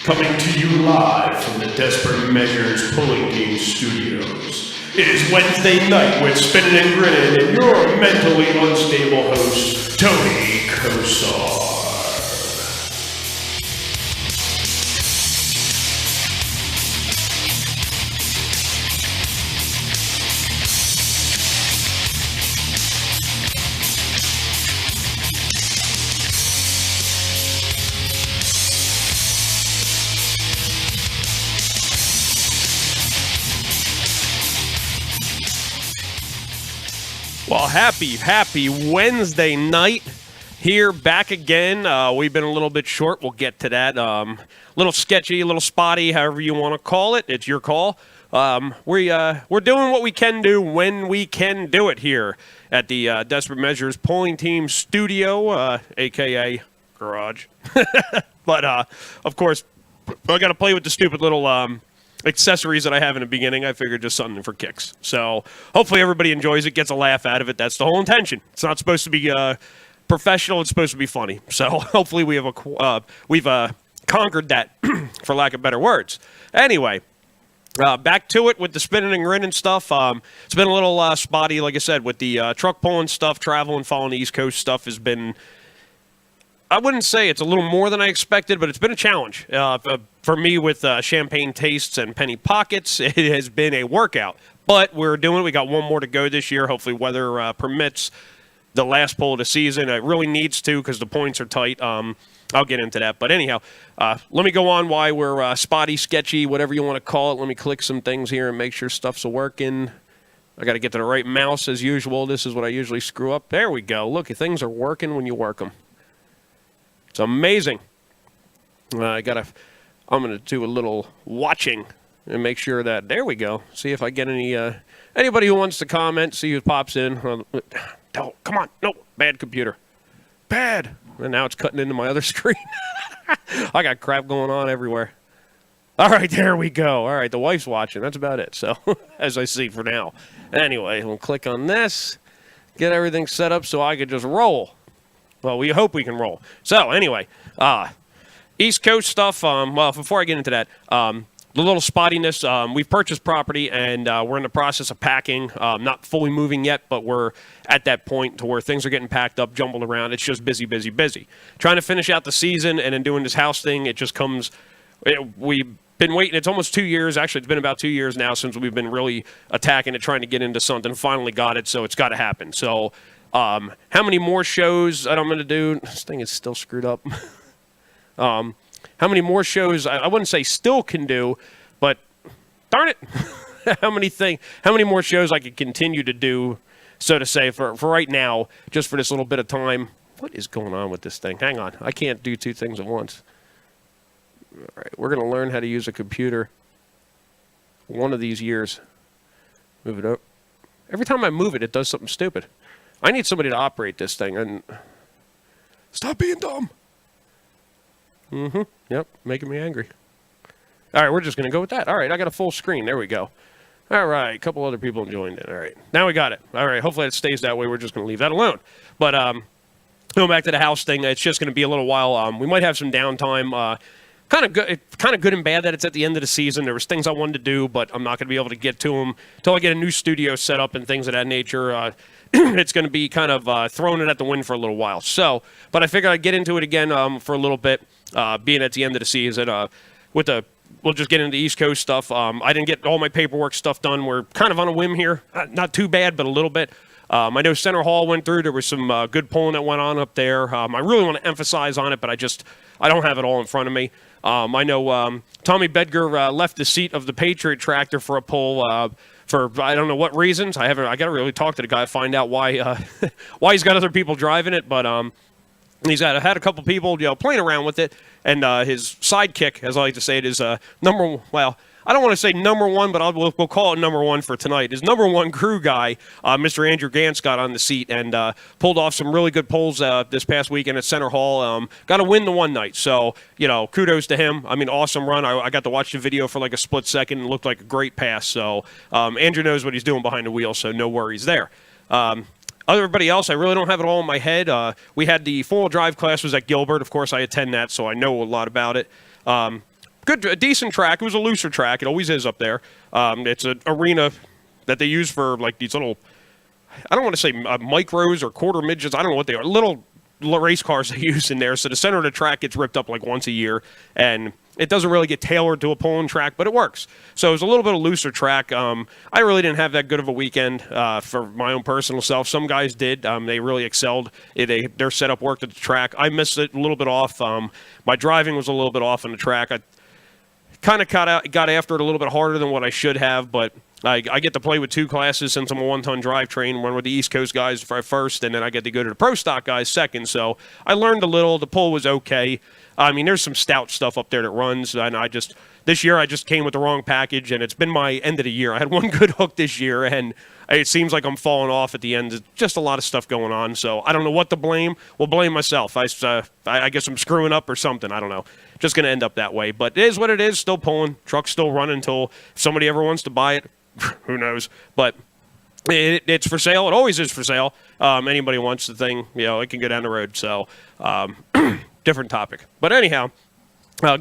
Coming to you live from the Desperate Measures Pullin Studios. It is Wednesday night with Spinnin and Grinnin and your mentally unstable host, Tony Kosar. Well, happy Wednesday night. Here, back again. We've been a little bit short. We'll get to that. Little sketchy, a little spotty, however you want to call it. It's your call. We're doing what we can do when we can do it here at the Desperate Measures Polling Team Studio, a.k.a. Garage. But, of course, I got to play with the stupid little accessories that I have in the beginning. I figured just something for kicks. So hopefully everybody enjoys it, gets a laugh out of it. That's the whole intention. It's not supposed to be professional. It's supposed to be funny. So hopefully we've conquered that, for lack of better words. Anyway, back to it with the Spinnin and Grinnin stuff. It's been a little spotty, like I said, with the truck pulling stuff, traveling, following the East Coast stuff has been, I wouldn't say it's a little more than I expected, but it's been a challenge. For me with champagne tastes and penny pockets, it has been a workout. But we're doing it. We got one more to go this year. Hopefully weather permits the last pull of the season. It really needs to because the points are tight. I'll get into that. But anyhow, let me go on why we're spotty, sketchy, whatever you want to call it. Let me click some things here and make sure stuff's working. I got to get to the right mouse as usual. This is what I usually screw up. There we go. Look, things are working when you work them. It's amazing. I'm going to do a little watching and make sure that, there we go. See if I get anybody who wants to comment, see who pops in. Oh, come on. No, bad computer. Bad. And now it's cutting into my other screen. I got crap going on everywhere. All right, there we go. All right, the wife's watching. That's about it. So, as I see for now. Anyway, we'll click on this, get everything set up so I could just roll. Well, we hope we can roll. So, anyway, East Coast stuff. Well, before I get into that, the little spottiness, we've purchased property, and we're in the process of packing. Not fully moving yet, but we're at that point to where things are getting packed up, jumbled around. It's just busy. Trying to finish out the season, and then doing this house thing, it just comes. We've been waiting. It's almost 2 years. Actually, it's been about 2 years now since we've been really attacking it, trying to get into something. Finally got it, so it's got to happen. So, how many more shows that I'm going to do? This thing is still screwed up. How many more shows I wouldn't say still can do, but darn it, how many more shows I could continue to do, so to say, for right now, just for this little bit of time. What is going on with this thing? Hang on. I can't do two things at once. All right, we're going to learn how to use a computer one of these years. Move it up. Every time I move it, it does something stupid. I need somebody to operate this thing, and stop being dumb. Yep, making me angry. All right, we're just going to go with that. All right, I got a full screen. There we go. All right, a couple other people joined in. All right, now we got it. All right, hopefully it stays that way. We're just going to leave that alone. But going back to the house thing, it's just going to be a little while. We might have some downtime. Kind of good and bad that it's at the end of the season. There was things I wanted to do, but I'm not going to be able to get to them until I get a new studio set up and things of that nature. It's going to be kind of throwing it at the wind for a little while. So, but I figured I'd get into it again for a little bit, being at the end of the season. We'll just get into the East Coast stuff. I didn't get all my paperwork stuff done. We're kind of on a whim here. Not too bad, but a little bit. I know Center Hall went through. There was some good polling that went on up there. I really want to emphasize on it, but I don't have it all in front of me. I know Tommy Bedger left the seat of the Patriot tractor for a poll for I don't know what reasons. I got to really talk to the guy, find out why he's got other people driving it. But he's had a couple people playing around with it, and his sidekick, as I like to say it, is number. Well, I don't want to say number one, but we'll call it number one for tonight. His number one crew guy, Mr. Andrew Gantz, got on the seat and pulled off some really good polls this past weekend at Center Hall. Got to win the one night. So, kudos to him. I mean, awesome run. I got to watch the video for like a split second and it looked like a great pass. So, Andrew knows what he's doing behind the wheel, so no worries there. Everybody else, I really don't have it all in my head. We had the four-wheel drive class was at Gilbert. Of course, I attend that, so I know a lot about it. a decent track. It was a looser track. It always is up there. It's an arena that they use for like these little, I don't want to say micros or quarter midgets. I don't know what they are. Little race cars they use in there. So the center of the track gets ripped up like once a year, and it doesn't really get tailored to a pulling track, but it works. So it was a little bit of looser track. I really didn't have that good of a weekend for my own personal self. Some guys did. They really excelled. Their setup worked at the track. I missed it a little bit off. My driving was a little bit off on the track. I kind of got after it a little bit harder than what I should have, but I get to play with 2 classes since I'm a one-ton drivetrain, one with the East Coast guys first, and then I get to go to the Pro Stock guys second. So I learned a little. The pull was okay. I mean, there's some stout stuff up there that runs, and this year I just came with the wrong package, and it's been my end of the year. I had one good hook this year, and it seems like I'm falling off at the end. There's just a lot of stuff going on, so I don't know what to blame. We'll blame myself. I guess I'm screwing up or something. I don't know. Just going to end up that way. But it is what it is. Still pulling. Truck's still running until somebody ever wants to buy it. Who knows? But it's for sale. It always is for sale. Anybody wants the thing, it can go down the road. So different topic. But anyhow,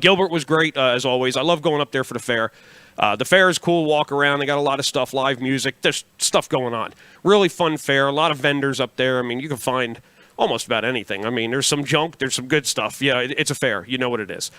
Gilbert was great, as always. I love going up there for the fair. The fair is cool. Walk around. They got a lot of stuff, live music. There's stuff going on. Really fun fair. A lot of vendors up there. I mean, you can find almost about anything. I mean, there's some junk. There's some good stuff. Yeah, it's a fair. You know what it is.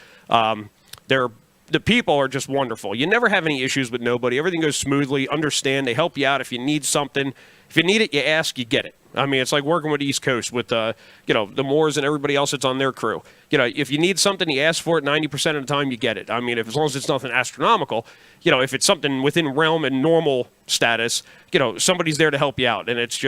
The people are just wonderful. You never have any issues with nobody. Everything goes smoothly. Understand. They help you out if you need something. If you need it, you ask, you get it. I mean, it's like working with the East Coast with, the Moors and everybody else that's on their crew. If you need something, you ask for it 90% of the time, you get it. I mean, as long as it's nothing astronomical, if it's something within realm and normal status, somebody's there to help you out. And it's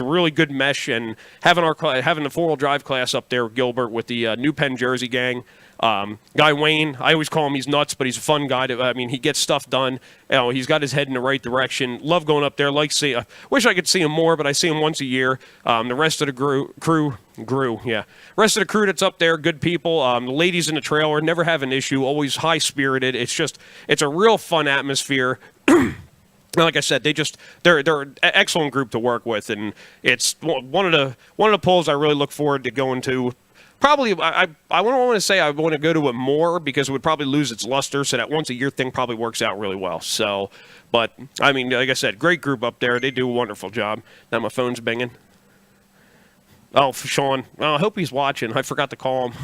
a really good mesh. And having the 4-wheel drive class up there, Gilbert, with the New Penn Jersey gang, Guy Wayne, I always call him, he's nuts, but he's a fun guy. He gets stuff done. He's got his head in the right direction. Love going up there. Wish I could see him more, but I see him once a year. The rest of the rest of the crew that's up there, good people. The ladies in the trailer never have an issue. Always high spirited. It's a real fun atmosphere. Like I said, they're an excellent group to work with, and it's one of the pulls I really look forward to going to. Probably, I don't want to say I want to go to it more because it would probably lose its luster, so that once a year thing probably works out really well. So, but, I mean, like I said, great group up there. They do a wonderful job. Now my phone's binging. Oh, Sean. Oh, I hope he's watching. I forgot to call him.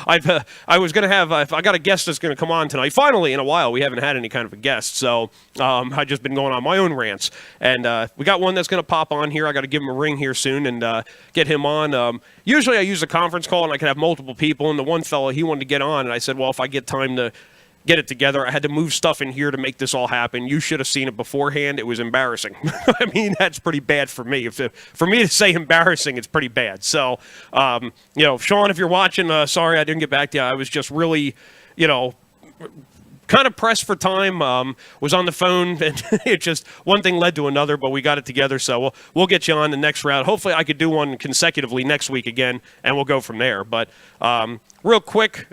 I was going to have, I got a guest that's going to come on tonight. Finally, in a while, we haven't had any kind of a guest. So I've just been going on my own rants. And we got one that's going to pop on here. I got to give him a ring here soon and get him on. Usually I use a conference call and I can have multiple people. And the one fellow, he wanted to get on. And I said, well, if I get time to get it together, I had to move stuff in here to make this all happen. You should have seen it beforehand. It was embarrassing. I mean, that's pretty bad for me. For me to say embarrassing, it's pretty bad. So, Sean, if you're watching, sorry I didn't get back to you. I was just really, kind of pressed for time. Was on the phone, and it just one thing led to another. But we got it together, so we'll get you on the next round. Hopefully, I could do one consecutively next week again, and we'll go from there. But real quick.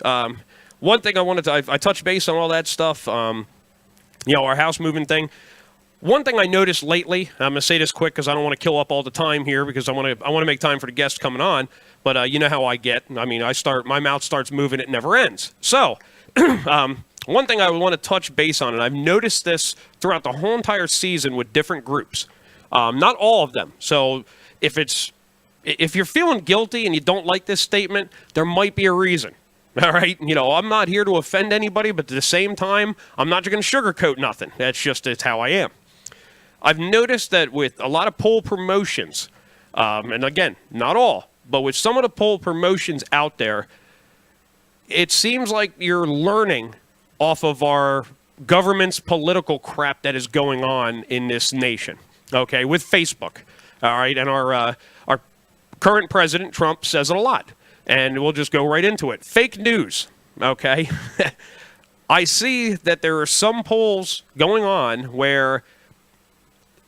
One thing I touched base on all that stuff, our house moving thing. One thing I noticed lately, I'm going to say this quick because I don't want to kill up all the time here because I want to make time for the guests coming on, but you know how I get. I mean, my mouth starts moving, it never ends. So, one thing I want to touch base on, and I've noticed this throughout the whole entire season with different groups, not all of them. So, if you're feeling guilty and you don't like this statement, there might be a reason. All right, I'm not here to offend anybody, but at the same time, I'm not going to sugarcoat nothing. It's how I am. I've noticed that with a lot of poll promotions, and again, not all, but with some of the poll promotions out there, it seems like you're learning off of our government's political crap that is going on in this nation, okay, with Facebook, all right, and our current president, Trump, says it a lot. And we'll just go right into it. Fake news, okay? I see that there are some polls going on where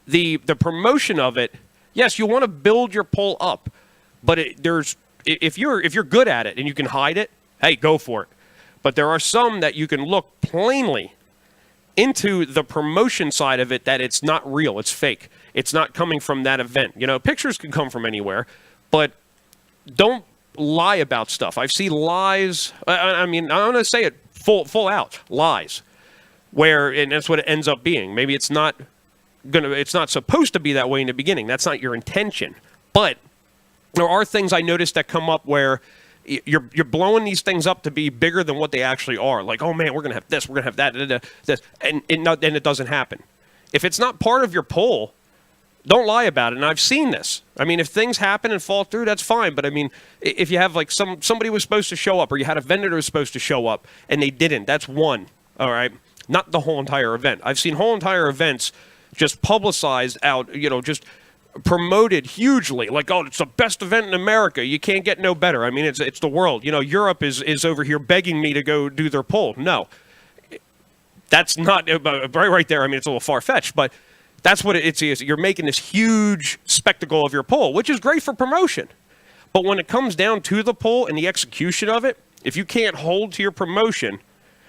the promotion of it, yes, you want to build your poll up, but if you're good at it and you can hide it, hey, go for it. But there are some that you can look plainly into the promotion side of it that it's not real, it's fake. It's not coming from that event. Pictures can come from anywhere, but don't lie about stuff. I've seen lies. I mean, I'm going to say it full out lies. And that's what it ends up being. Maybe it's not supposed to be that way in the beginning. That's not your intention. But there are things I noticed that come up where you're blowing these things up to be bigger than what they actually are. Like, oh man, we're gonna have this, we're gonna have that, this, and it doesn't happen. If it's not part of your poll, don't lie about it. And I've seen this. I mean, if things happen and fall through, that's fine. But I mean, if you have like somebody was supposed to show up, or you had a vendor that was supposed to show up and they didn't, that's one. All right, not the whole entire event. I've seen whole entire events just publicized out, just promoted hugely, like, oh, it's the best event in America. You can't get no better. I mean, it's the world. Europe is over here begging me to go do their poll. No, that's not right there. I mean, it's a little far-fetched, but that's what it is. You're making this huge spectacle of your poll, which is great for promotion. But when it comes down to the poll and the execution of it, if you can't hold to your promotion,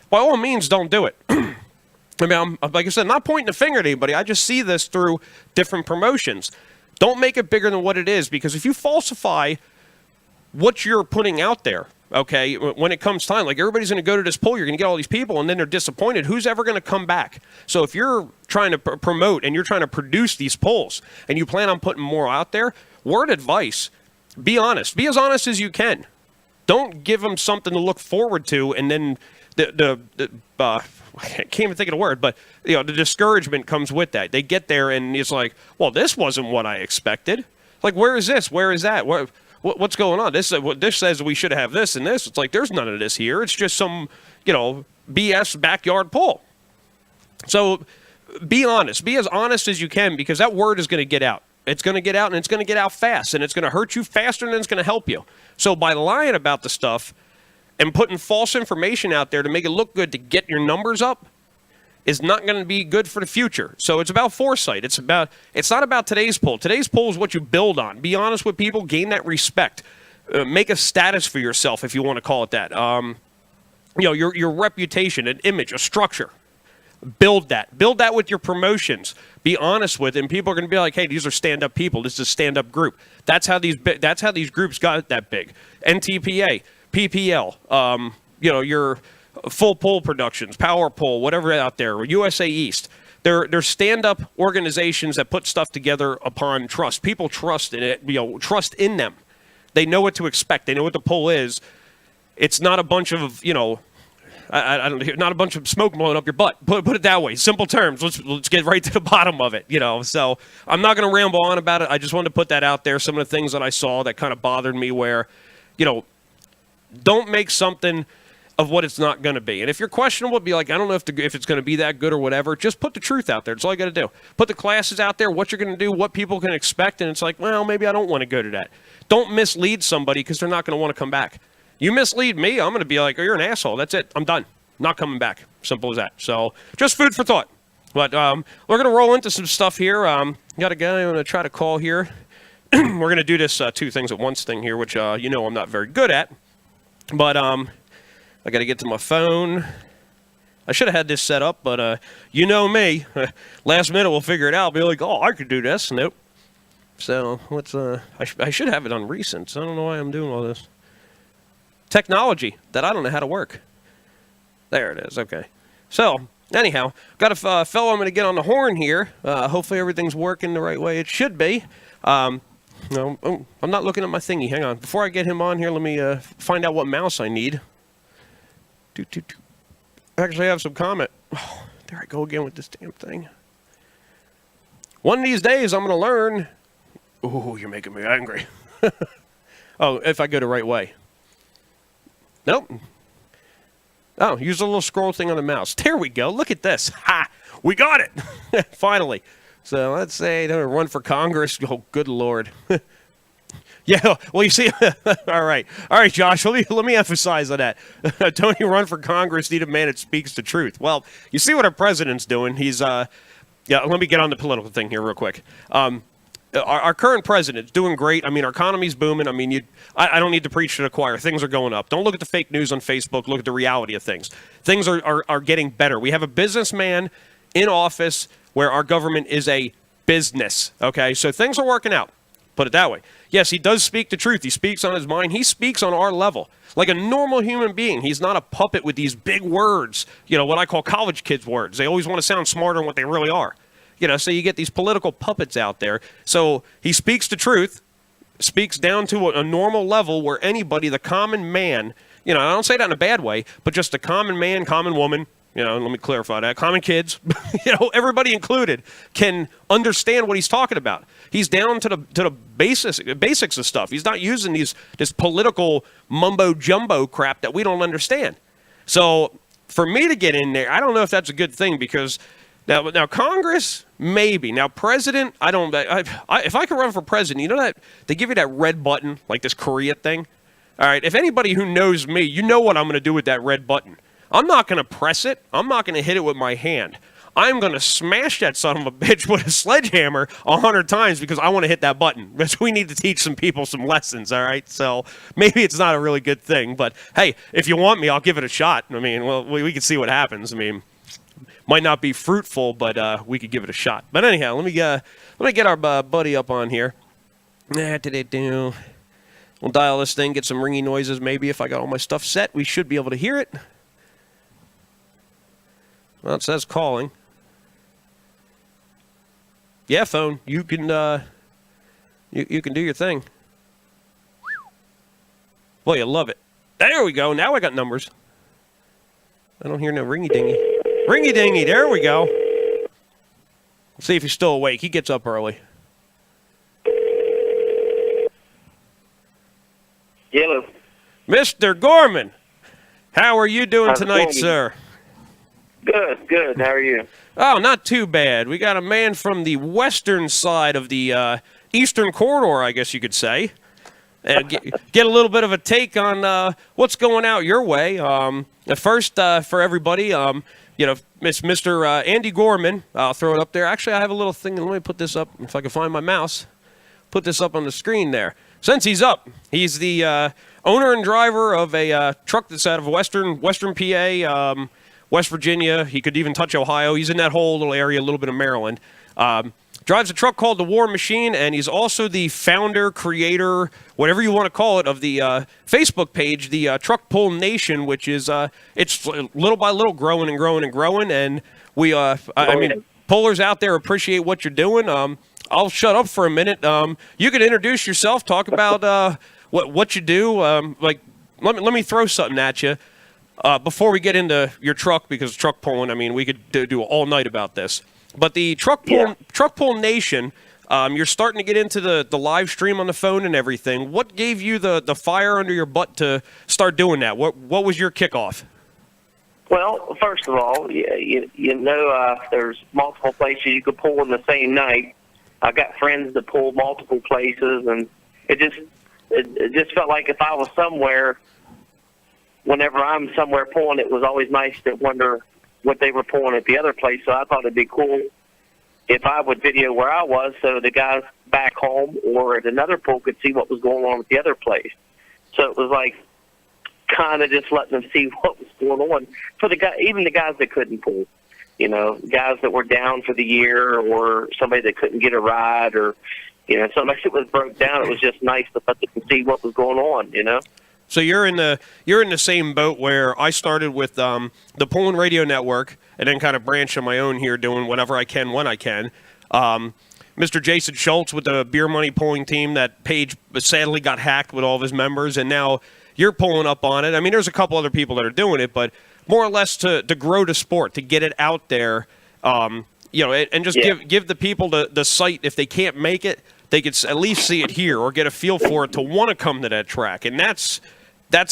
by all means, don't do it. I mean, like I said, I'm not pointing the finger at anybody. I just see this through different promotions. Don't make it bigger than what it is, because if you falsify what you're putting out there, okay, when it comes time, like everybody's going to go to this poll, you're going to get all these people, and then they're disappointed. Who's ever going to come back? So if you're trying to promote and you're trying to produce these polls and you plan on putting more out there, word advice, be honest. Be as honest as you can. Don't give them something to look forward to, and then I can't even think of the word, but the discouragement comes with that. They get there and it's like, well, this wasn't what I expected. Like, where is this? Where is that? What's going on? This says we should have this and this. It's like, there's none of this here. It's just some, BS backyard poll. So be honest. Be as honest as you can, because that word is going to get out. It's going to get out, and it's going to get out fast, and it's going to hurt you faster than it's going to help you. So by lying about the stuff and putting false information out there to make it look good to get your numbers up is not going to be good for the future. So it's about foresight. It's not about today's poll. Today's poll is what you build on. Be honest with people. Gain that respect. Make a status for yourself, if you want to call it that. Your reputation, an image, a structure. Build that. Build that with your promotions. Be honest with it, and people are going to be like, hey, these are stand-up people. This is a stand-up group. That's how these groups got that big. NTPA. PPL, your full poll productions, power poll, whatever out there, USA East. They're stand-up organizations that put stuff together upon trust. People trust in it, trust in them. They know what to expect. They know what the poll is. It's not a bunch of, not a bunch of smoke blowing up your butt. Put it that way. Simple terms. Let's get right to the bottom of it, So I'm not going to ramble on about it. I just wanted to put that out there. Some of the things that I saw that kind of bothered me where, don't make something of what it's not going to be. And if you're questionable, be like, I don't know if it's going to be that good or whatever. Just put the truth out there. That's all you got to do. Put the classes out there, what you're going to do, what people can expect, and it's like, well, maybe I don't want to go to that. Don't mislead somebody, because they're not going to want to come back. You mislead me, I'm going to be like, oh, you're an asshole. That's it. I'm done. Not coming back. Simple as that. So just food for thought. But we're going to roll into some stuff here. Got a guy I'm going to try to call here. We're going to do this two things at once thing here, which I'm not very good at. But I got to get to my phone. I should have had this set up, but you know me. Last minute we'll figure it out. I'll be like, oh, I could do this. Nope. So let's. I should have it on recent. So I don't know why I'm doing all this. Technology that I don't know how to work. There it is. Okay. So anyhow, got a fellow I'm going to get on the horn here. Hopefully everything's working the right way. It should be. No, I'm not looking at my thingy. Hang on. Before I get him on here, let me find out what mouse I need. Actually, I have some comment. Oh, there I go again with this damn thing. One of these days, I'm going to learn. Ooh, you're making me angry. Oh, if I go the right way. Nope. Oh, use the little scroll thing on the mouse. There we go. Look at this. Ha! We got it. Finally. So let's say run for Congress. Oh, good Lord. Yeah, well, you see, all right, Josh, let me emphasize on that. Don't you run for Congress, need a man that speaks the truth. Well, you see what our president's doing. He's, let me get on the political thing here real quick. Our current president's doing great. I mean, our economy's booming. I mean, I don't need to preach to the choir. Things are going up. Don't look at the fake news on Facebook. Look at the reality of things. Things are getting better. We have a businessman in office where our government is a business, okay? So things are working out, put it that way. Yes, he does speak the truth. He speaks on his mind. He speaks on our level, like a normal human being. He's not a puppet with these big words, what I call college kids words. They always want to sound smarter than what they really are. So you get these political puppets out there. So he speaks the truth, speaks down to a normal level where anybody, the common man, I don't say that in a bad way, but just a common man, common woman, let me clarify that, common kids, everybody included, can understand what he's talking about. He's down to the basics of stuff. He's not using this political mumbo jumbo crap that we don't understand. So for me to get in there, I don't know if that's a good thing, because now Congress, maybe. Now president, I don't. If I could run for president, that they give you that red button, like this Korea thing. All right, if anybody who knows me, you know what I'm going to do with that red button. I'm not going to press it. I'm not going to hit it with my hand. I'm going to smash that son of a bitch with a sledgehammer 100 times, because I want to hit that button. Because we need to teach some people some lessons, all right? So maybe it's not a really good thing. But, hey, if you want me, I'll give it a shot. I mean, well, we can see what happens. I mean, might not be fruitful, but we could give it a shot. But anyhow, let me get our buddy up on here. We'll dial this thing, get some ringy noises. Maybe if I got all my stuff set, we should be able to hear it. Well, it says calling. Yeah, phone. You can you can do your thing. Boy, you love it. There we go. Now I got numbers. I don't hear no ringy dingy. Ringy dingy. There we go. Let's see if he's still awake. He gets up early. Hello. Mr. Gorman, how are you doing tonight, sir? Good. How are you? Oh, not too bad. We got a man from the western side of the eastern corridor, I guess you could say. Get a little bit of a take on what's going out your way. First, for everybody, Mr. Andy Gorman. I'll throw it up there. Actually, I have a little thing. Let me put this up, if I can find my mouse. Put this up on the screen there. Since he's up, he's the owner and driver of a truck that's out of Western PA, West Virginia. He could even touch Ohio. He's in that whole little area, a little bit of Maryland. Drives a truck called the War Machine, and he's also the founder, creator, whatever you want to call it, of the Facebook page, the Truck Pullin Nation, which is it's little by little growing and growing and growing. And we, I mean, pullers out there appreciate what you're doing. I'll shut up for a minute. You can introduce yourself, talk about what you do. Let me throw something at you. Before we get into your truck, because truck pulling, I mean, we could do all night about this. But the truck pull nation, you're starting to get into the live stream on the phone and everything. What gave you the fire under your butt to start doing that? What was your kickoff? Well, first of all, there's multiple places you could pull in the same night. I've got friends that pull multiple places, and it just felt like if I was somewhere. Whenever I'm somewhere pulling, it was always nice to wonder what they were pulling at the other place. So I thought it'd be cool if I would video where I was, so the guys back home or at another pull could see what was going on with the other place. So it was like kind of just letting them see what was going on for even the guys that couldn't pull. Guys that were down for the year, or somebody that couldn't get a ride, or something like it was broke down. It was just nice to let them see what was going on. So you're in the same boat where I started with the Pullin Radio Network, and then kind of branched on my own here, doing whatever I can when I can. Mr. Jason Schultz with the Beer Money Pulling Team, that page sadly got hacked with all of his members, and now you're pulling up on it. I mean, there's a couple other people that are doing it, but more or less to grow the sport, to get it out there, and just give the people the site. If they can't make it, they could at least see it here or get a feel for it to want to come to that track, and that's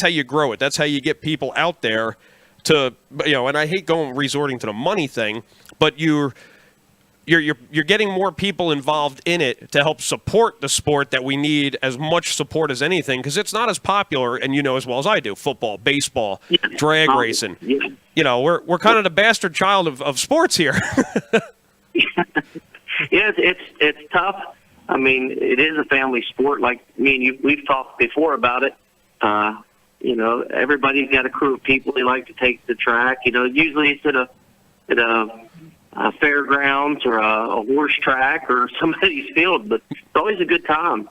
how you grow it. That's how you get people out there to, and I hate resorting to the money thing, but you're getting more people involved in it to help support the sport that we need as much support as anything, because it's not as popular, and as well as I do, football, baseball, drag racing. Yeah. We're kind of the bastard child of sports here. Yeah, it's tough. I mean, it is a family sport. Like me and you, we've talked before about it. Everybody's got a crew of people they like to take to the track. Usually it's at a fairgrounds or a horse track or somebody's field, but it's always a good time.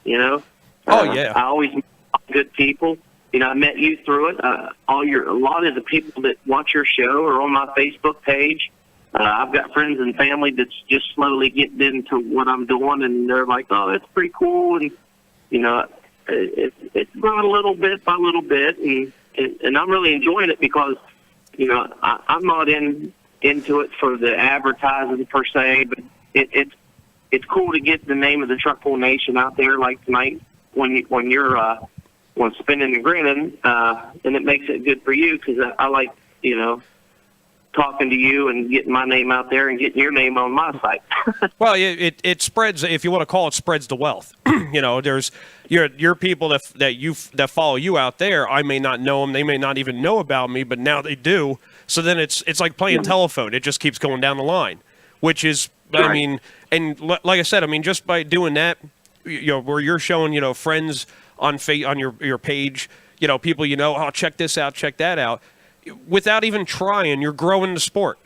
Oh, yeah. I always meet good people. You know, I met you through it. A lot of the people that watch your show are on my Facebook page. I've got friends and family that's just slowly getting into what I'm doing, and they're like, "Oh, that's pretty cool." And you know, it's growing little bit by little bit, and I'm really enjoying it because you know I'm not into it for the advertising per se, but it's cool to get the name of the Truck Pull Nation out there like tonight when you're Spinnin and Grinnin, and it makes it good for you because I like, you know, talking to you and getting my name out there and getting your name on my site. Well, it spreads, if you want to call it, spreads the wealth. You know, there's your people that follow you out there. I may not know them, they may not even know about me, but now they do. So then it's like playing telephone. It just keeps going down the line, which is, Right. I mean, and like I said, I mean, just by doing that, you know, where you're showing, you know, friends on your page, you know, people, you know, oh, check this out, check that out, without even trying, you're growing the sport.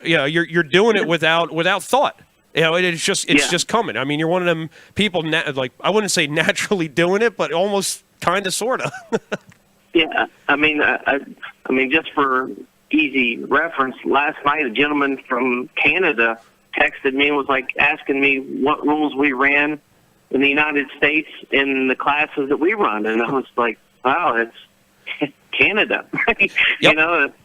You know, you're doing it without thought. You know, it's just coming. I mean, you're one of them people, like, I wouldn't say naturally doing it, but almost kind of, sort of. Yeah, I mean, I mean, just for easy reference, last night a gentleman from Canada texted me and was like asking me what rules we ran in the United States in the classes that we run, and I was like, wow, it's Canada. Yep.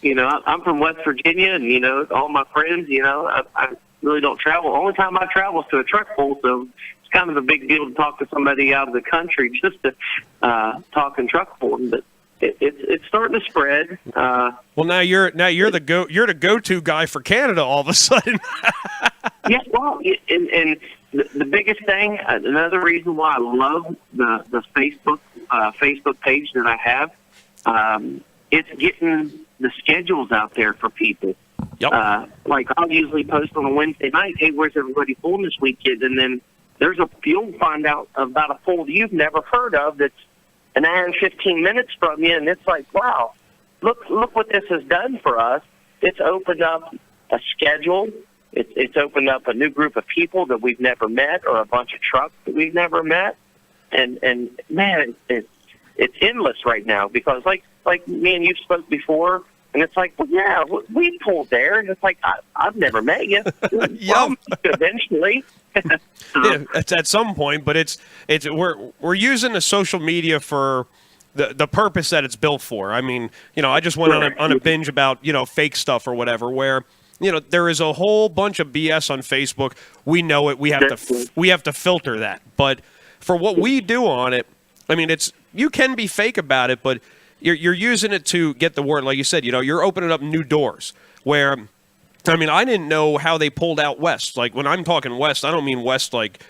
You know, I'm from West Virginia, and you know, all my friends, you know, I really don't travel. Only time I travel is to a truck pull, so it's kind of a big deal to talk to somebody out of the country just to talk and truck pull. But it's starting to spread. Well, now you're the go-to guy for Canada all of a sudden. Yeah, well, and the biggest thing, another reason why I love the Facebook page that I have, it's getting the schedules out there for people. Yep. Like I'll usually post on a Wednesday night, hey, where's everybody pulling this weekend? And then you'll find out about a pull you've never heard of that's an hour and 15 minutes from you, and it's like, wow, look what this has done for us. It's opened up a schedule. It's opened up a new group of people that we've never met, or a bunch of trucks that we've never met, and man, it's endless right now because like me and you spoke before, and it's like, well, yeah, we pulled there, and it's like I've never met you. Well, eventually. Yeah, it's at some point, but we're using the social media for the purpose that it's built for. I mean, you know, I just went on a binge about, you know, fake stuff or whatever, where, you know, there is a whole bunch of BS on Facebook. We know it. We have to filter that. But for what we do on it, I mean, you can be fake about it, but you're using it to get the word. Like you said, you know, you're opening up new doors where, I mean, I didn't know how they pulled out west. Like, when I'm talking west, I don't mean west like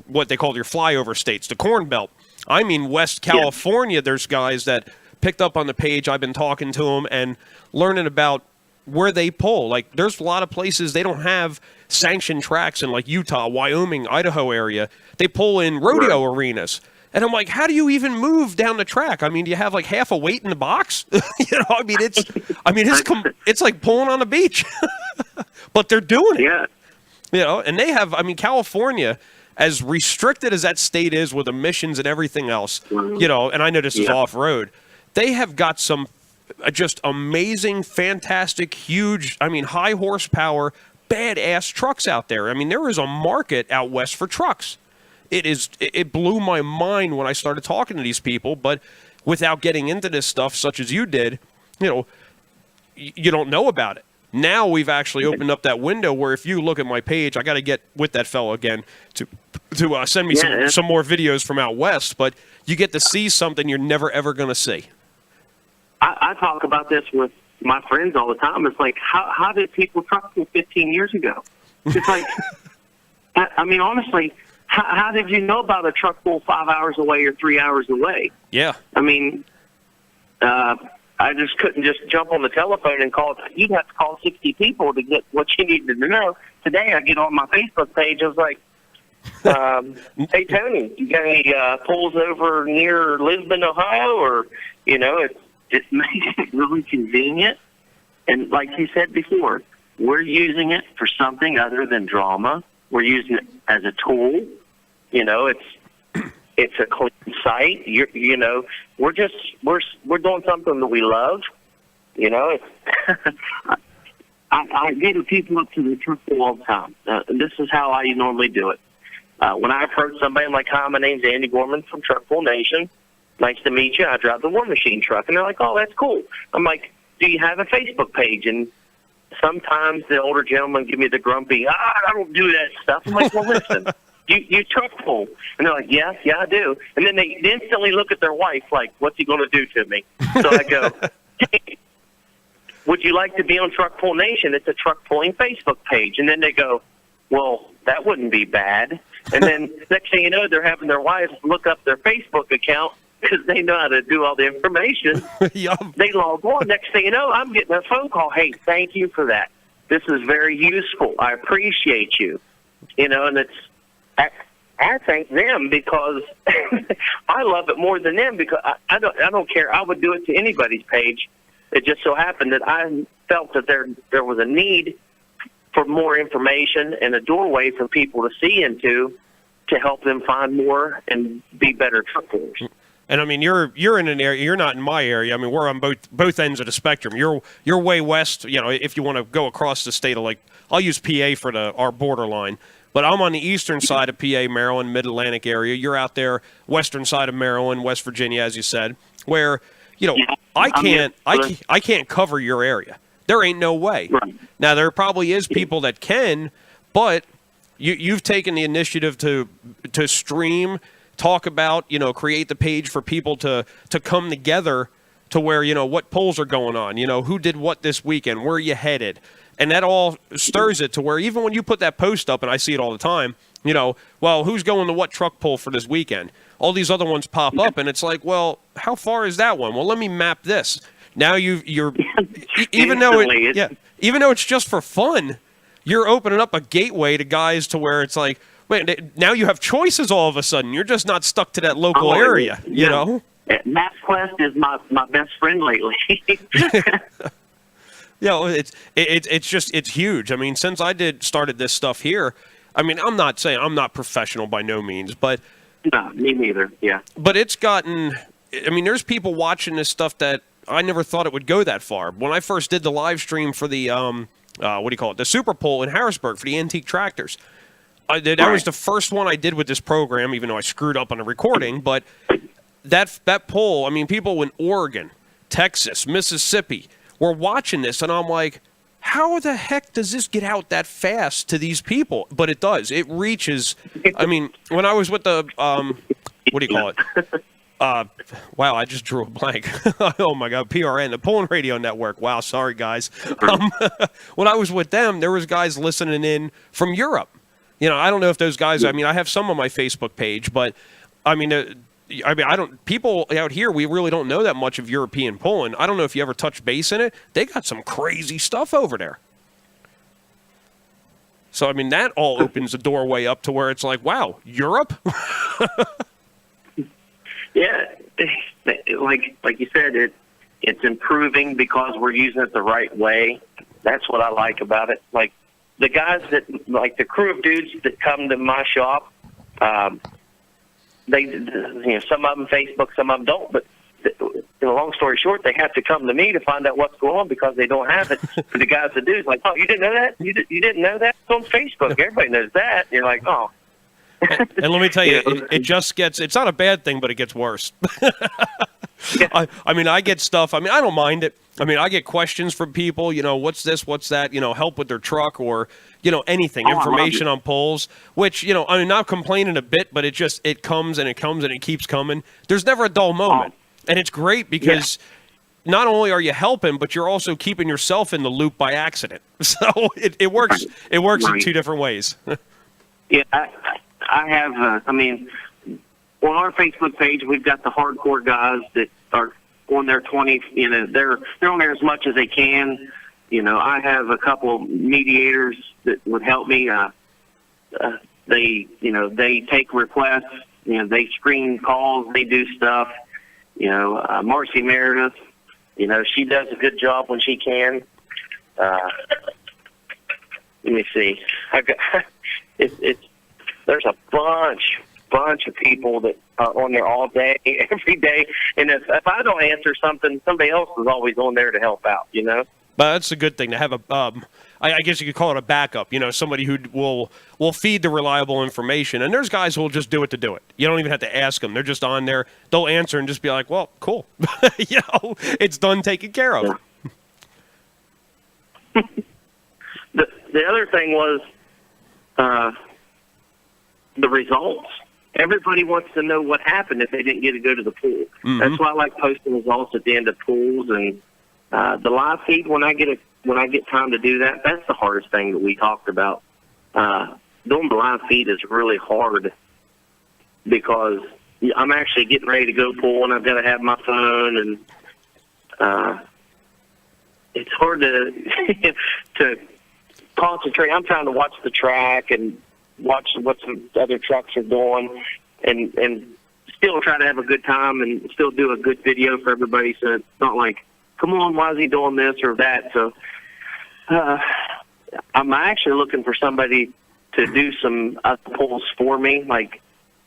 what they call your flyover states, the Corn Belt. I mean West California. Yeah. There's guys that picked up on the page. I've been talking to them and learning about where they pull. Like, there's a lot of places they don't have sanctioned tracks in, like Utah, Wyoming, Idaho area. They pull in rodeo arenas. And I'm like, how do you even move down the track? I mean, do you have like half a weight in the box? You know, I mean, it's like pulling on the beach, but they're doing it. Yeah. You know, and they have, I mean, California, as restricted as that state is with emissions and everything else, you know, and I know this is off-road, they have got some just amazing, fantastic, huge, I mean, high horsepower, badass trucks out there. I mean, there is a market out west for trucks. It blew my mind when I started talking to these people, but without getting into this stuff such as you did, you know, you don't know about it. Now we've actually opened up that window where if you look at my page, I got to get with that fellow again to send me some more videos from out west, but you get to see something you're never, ever going to see. I talk about this with my friends all the time. It's like, how did people truck pull 15 years ago? It's like, I mean, honestly, how did you know about a truck pull 5 hours away or 3 hours away? Yeah. I mean, I just couldn't just jump on the telephone and call. You'd have to call 60 people to get what you needed to know. Today, I get on my Facebook page. I was like, hey, Tony, you got any pulls over near Lisbon, Ohio? Or, you know, it makes it really convenient. And like you said before, we're using it for something other than drama. We're using it as a tool. You know, It's a clean site. We're doing something that we love. I get people up to the truck pool all the time. This is how I normally do it. When I approach somebody, I'm like, "Hi, my name's Andy Gorman from Truck Pool Nation. Nice to meet you. I drive the War Machine truck." And they're like, "Oh, that's cool." I'm like, "Do you have a Facebook page?" And sometimes the older gentlemen give me the grumpy, "I don't do that stuff." I'm like, "Well, listen, you truck pool." And they're like, yeah, I do. And then they instantly look at their wife like, "What's he going to do to me?" So I go, "Hey, would you like to be on Truck Pool Nation? It's a truck pulling Facebook page." And then they go, "Well, that wouldn't be bad." And then next thing you know, they're having their wives look up their Facebook account because they know how to do all the information. Yep. They log on. Next thing you know, I'm getting a phone call. "Hey, thank you for that. This is very useful. I appreciate you." And I thank them because I love it more than them, because I don't care. I would do it to anybody's page. It just so happened that I felt that there was a need for more information and a doorway for people to see into to help them find more and be better truck pullers. And I mean, you're in an area. You're not in my area. I mean, we're on both ends of the spectrum. You're way west. If you want to go across the state of, like, I'll use PA for our borderline, but I'm on the eastern side of PA, Maryland, Mid-Atlantic area. You're out there, western side of Maryland, West Virginia, as you said, where I can't cover your area. There ain't no way. Right. Now, there probably is people that can, but you've taken the initiative to stream, talk about, create the page for people to come together to where, what polls are going on, who did what this weekend, where you headed. And that all stirs it to where even when you put that post up, and I see it all the time, well, who's going to what truck pull for this weekend? All these other ones pop up, and it's like, well, how far is that one? Well, let me map this. Now you're even though it's just for fun, you're opening up a gateway to guys to where it's like, wait, now you have choices all of a sudden. You're just not stuck to that local area, you know? MapQuest is my best friend lately. It's huge. I mean, since I started this stuff here, I mean, I'm not saying I'm not professional by no means, but no, me neither. Yeah. But it's gotten. I mean, there's people watching this stuff that I never thought it would go that far. When I first did the live stream for the the Super Bowl in Harrisburg for the antique tractors, that was the first one I did with this program, even though I screwed up on the recording. But that poll, I mean, people in Oregon, Texas, Mississippi were watching this, and I'm like, how the heck does this get out that fast to these people? But it does. It reaches. I mean, when I was with the what do you call it? Wow, I just drew a blank. Oh my God, PRN, the Pullin Radio Network. Wow, sorry guys. When I was with them, there was guys listening in from Europe. I don't know if those guys. I mean, I have some on my Facebook page, but I mean, I don't. People out here, we really don't know that much of European Pullin. I don't know if you ever touch base in it. They got some crazy stuff over there. So I mean, that all opens the doorway up to where it's like, wow, Europe. Yeah, like you said, it's improving because we're using it the right way. That's what I like about it. Like the guys like the crew of dudes that come to my shop, they some of them Facebook, some of them don't. But long story short, they have to come to me to find out what's going on because they don't have it. For the guys that do, it's like, oh, you didn't know that? You didn't know that? It's on Facebook. Everybody knows that. And you're like, oh. And let me tell you, it just gets, it's not a bad thing, but it gets worse. I mean, I get stuff. I mean, I don't mind it. I mean, I get questions from people, what's this, what's that, help with their truck or, anything, information on polls, which, I mean, not complaining a bit, but it comes and it comes and it keeps coming. There's never a dull moment. And it's great because not only are you helping, but you're also keeping yourself in the loop by accident. So it works. It works in two different ways. Yeah, I have, I mean, on our Facebook page, we've got the hardcore guys that are on their 20, they're on there as much as they can. I have a couple mediators that would help me. They take requests, they screen calls, they do stuff. Marcy Meredith, she does a good job when she can. Let me see. I've got, there's a bunch bunch of people that are on there all day, every day. And if I don't answer something, somebody else is always on there to help out, you know? But that's a good thing to have I guess you could call it a backup, somebody who will feed the reliable information. And there's guys who will just do it to do it. You don't even have to ask them. They're just on there. They'll answer and just be like, well, cool. It's done, taken care of. Yeah. The other thing was the results. Everybody wants to know what happened if they didn't get to go to the pool. Mm-hmm. That's why I like posting results at the end of pools and the live feed. When I get time to do that, that's the hardest thing that we talked about. Doing the live feed is really hard because I'm actually getting ready to go pool and I've got to have my phone, and it's hard to to concentrate. I'm trying to watch the track and watch what some other trucks are doing, and still try to have a good time and still do a good video for everybody. So it's not like, come on, why is he doing this or that? So I'm actually looking for somebody to do some polls for me,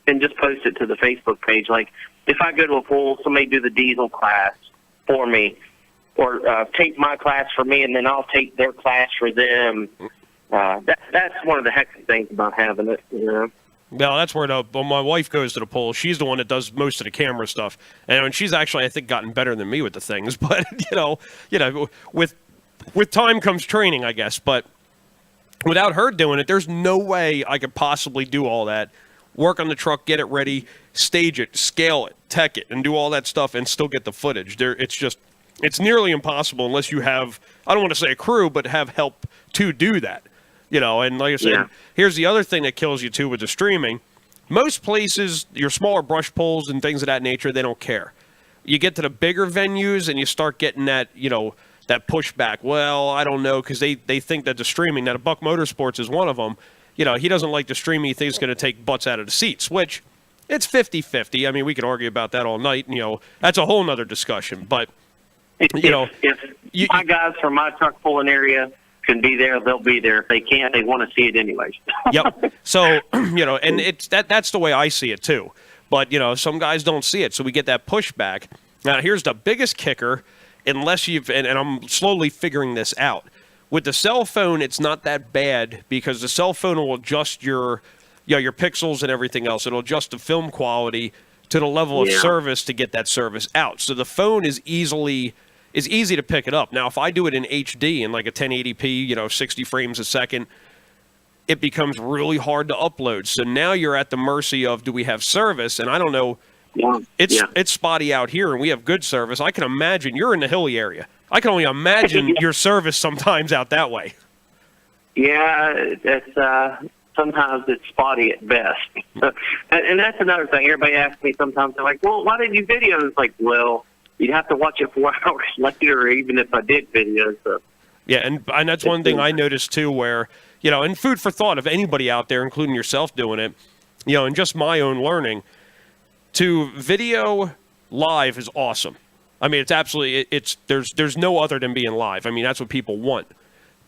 and just post it to the Facebook page. Like, if I go to a poll, somebody do the diesel class for me, or take my class for me, and then I'll take their class for them. That's one of the hectic things about having it, No, that's where when my wife goes to the poll, she's the one that does most of the camera stuff, and she's actually, I think, gotten better than me with the things. But with time comes training, I guess. But without her doing it, there's no way I could possibly do all that. Work on the truck, get it ready, stage it, scale it, tech it, and do all that stuff, and still get the footage. It's nearly impossible unless you have, I don't want to say a crew, but have help to do that. And like I said, Here's the other thing that kills you too with the streaming. Most places, your smaller brush pulls and things of that nature, they don't care. You get to the bigger venues and you start getting that, that pushback. Well, I don't know, because they think that the streaming, that a Buck Motorsports is one of them. He doesn't like the streaming. He thinks it's going to take butts out of the seats, which it's 50-50. I mean, we could argue about that all night. That's a whole nother discussion. But, if my guys from my truck pulling area can be there, they'll be there. If they can't, they want to see it anyways. Yep. So, and it's that's the way I see it too. But, some guys don't see it, so we get that pushback. Now, here's the biggest kicker, unless you've, and I'm slowly figuring this out. With the cell phone, it's not that bad because the cell phone will adjust your pixels and everything else. It'll adjust the film quality to the level of service to get that service out. So the phone is easy to pick it up. Now, if I do it in HD in like a 1080p, 60 frames a second, it becomes really hard to upload. So now you're at the mercy of, do we have service? And I don't know. It's spotty out here, and we have good service. I can imagine you're in the hilly area. I can only imagine your service sometimes out that way. Yeah, it's sometimes it's spotty at best. And that's another thing. Everybody asks me sometimes, they're like, well, why didn't you video? It's like, well, you'd have to watch it 4 hours later, even if I did video. So. Yeah, and that's one thing I noticed too, where, and food for thought of anybody out there, including yourself doing it, and just my own learning, to video live is awesome. I mean, it's absolutely, there's no other than being live. I mean, that's what people want.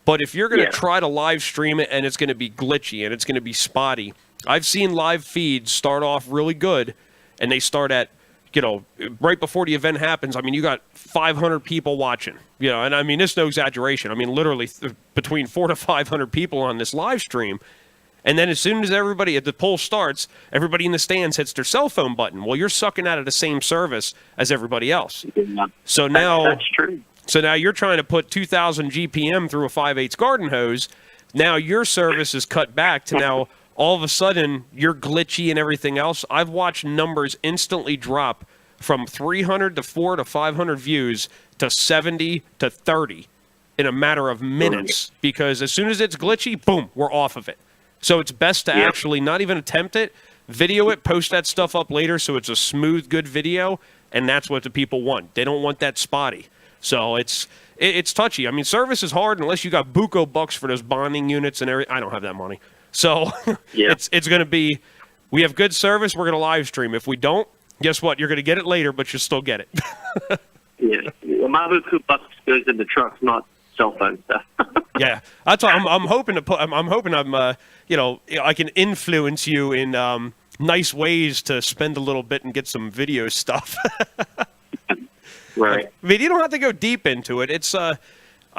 But if you're going to try to live stream it and it's going to be glitchy and it's going to be spotty, I've seen live feeds start off really good and they start at, right before the event happens. I mean, you got 500 people watching, and I mean, it's no exaggeration. I mean, literally between 400 to 500 people on this live stream. And then as soon as the poll starts, everybody in the stands hits their cell phone button. Well, you're sucking out of the same service as everybody else. Yeah. So now, that's true. So now you're trying to put 2,000 GPM through a 5/8 garden hose. Now your service is cut back to now all of a sudden you're glitchy and everything else. I've watched numbers instantly drop from 300 to 400 to 500 views to 70 to 30 in a matter of minutes, because as soon as it's glitchy, boom, we're off of it. So it's best to actually not even attempt it, video it, post that stuff up later so it's a smooth, good video, and that's what the people want. They don't want that spotty. So it's touchy. I mean, service is hard unless you got buco bucks for those bonding units and everything. I don't have that money. So it's going to be, we have good service, we're going to live stream. If we don't, guess what? You're going to get it later, but you'll still get it. Well, my buco bucks goes in the trucks, not cell phone stuff. Yeah, that's what I'm hoping to put. I'm hoping I can influence you in nice ways to spend a little bit and get some video stuff. Right. I mean, you don't have to go deep into it. It's, I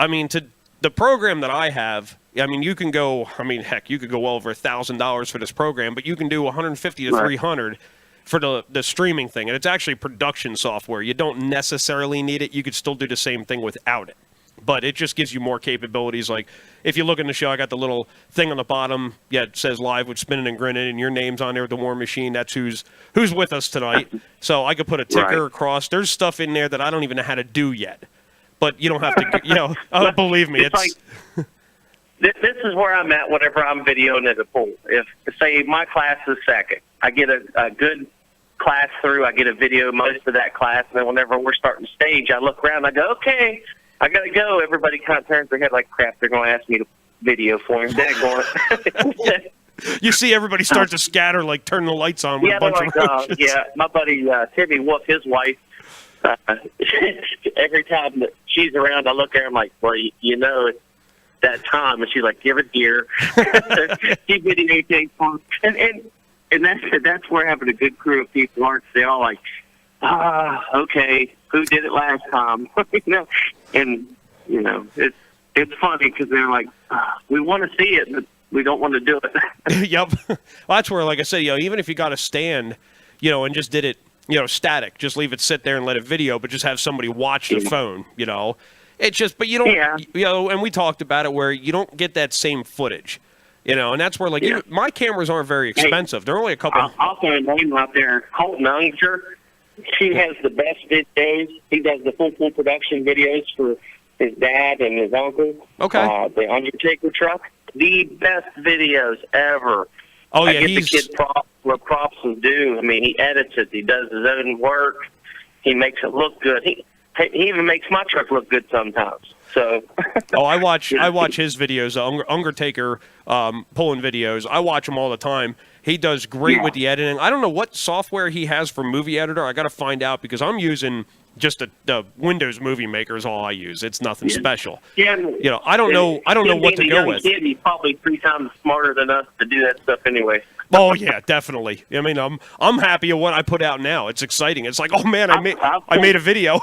mean, to the program that I have, I mean, you can go, I mean, heck, you could go well over $1,000 for this program, but you can do 150 to 300 for the streaming thing. And it's actually production software. You don't necessarily need it. You could still do the same thing without it. But it just gives you more capabilities. Like, if you look in the show, I got the little thing on the bottom. Yeah, it says live with Spinnin and Grinnin, and your name's on there with the War Machine. That's who's with us tonight. So I could put a ticker across. There's stuff in there that I don't even know how to do yet. But you don't have to, you know, believe me. It's like, this is where I'm at whenever I'm videoing at a pool. If, say, my class is second, I get a good class through, I get a video most of that class, and then whenever we're starting stage, I look around, I go, okay, I got to go. Everybody kind of turns their head like, crap, they're going to ask me to video for him. You see everybody start to scatter, like turn the lights on with a bunch of roaches. Yeah, my buddy Timmy Wolf, his wife, every time that she's around, I look at her, I'm like, well, you know, it's that time. And she's like, give it here. She videotapes for him. And that's where having a good crew of people are. They all like, okay, who did it last time? You know, and you know, it's funny because they're like, we want to see it, but we don't want to do it. Yep. Well, that's where, like I said, you know, even if you got a stand, you know, and just did it, you know, static, just leave it sit there and let it video, but just have somebody watch the phone, you know. It's just, but you don't, you know, and we talked about it where you don't get that same footage. You know, and that's where, like, my cameras aren't very expensive. They're only a couple. I'll throw a name out there. Colton Unger. She has the best videos. He does the full production videos for his dad and his uncle. Okay. The Undertaker truck. The best videos ever. Oh, yeah. I get the kid what props is due. I mean, he edits it. He does his own work. He makes it look good. He even makes my truck look good sometimes. So. Oh, I watch his videos, Undertaker Pullin videos. I watch them all the time. He does great with the editing. I don't know what software he has for movie editor. I got to find out because I'm using just the Windows Movie Maker is all I use. It's nothing special. Yeah. You know, I don't know what to go with. He's probably 3 times smarter than us to do that stuff anyway. Oh yeah, definitely. I mean, I'm happy with what I put out now. It's exciting. It's like, oh man, I made a video.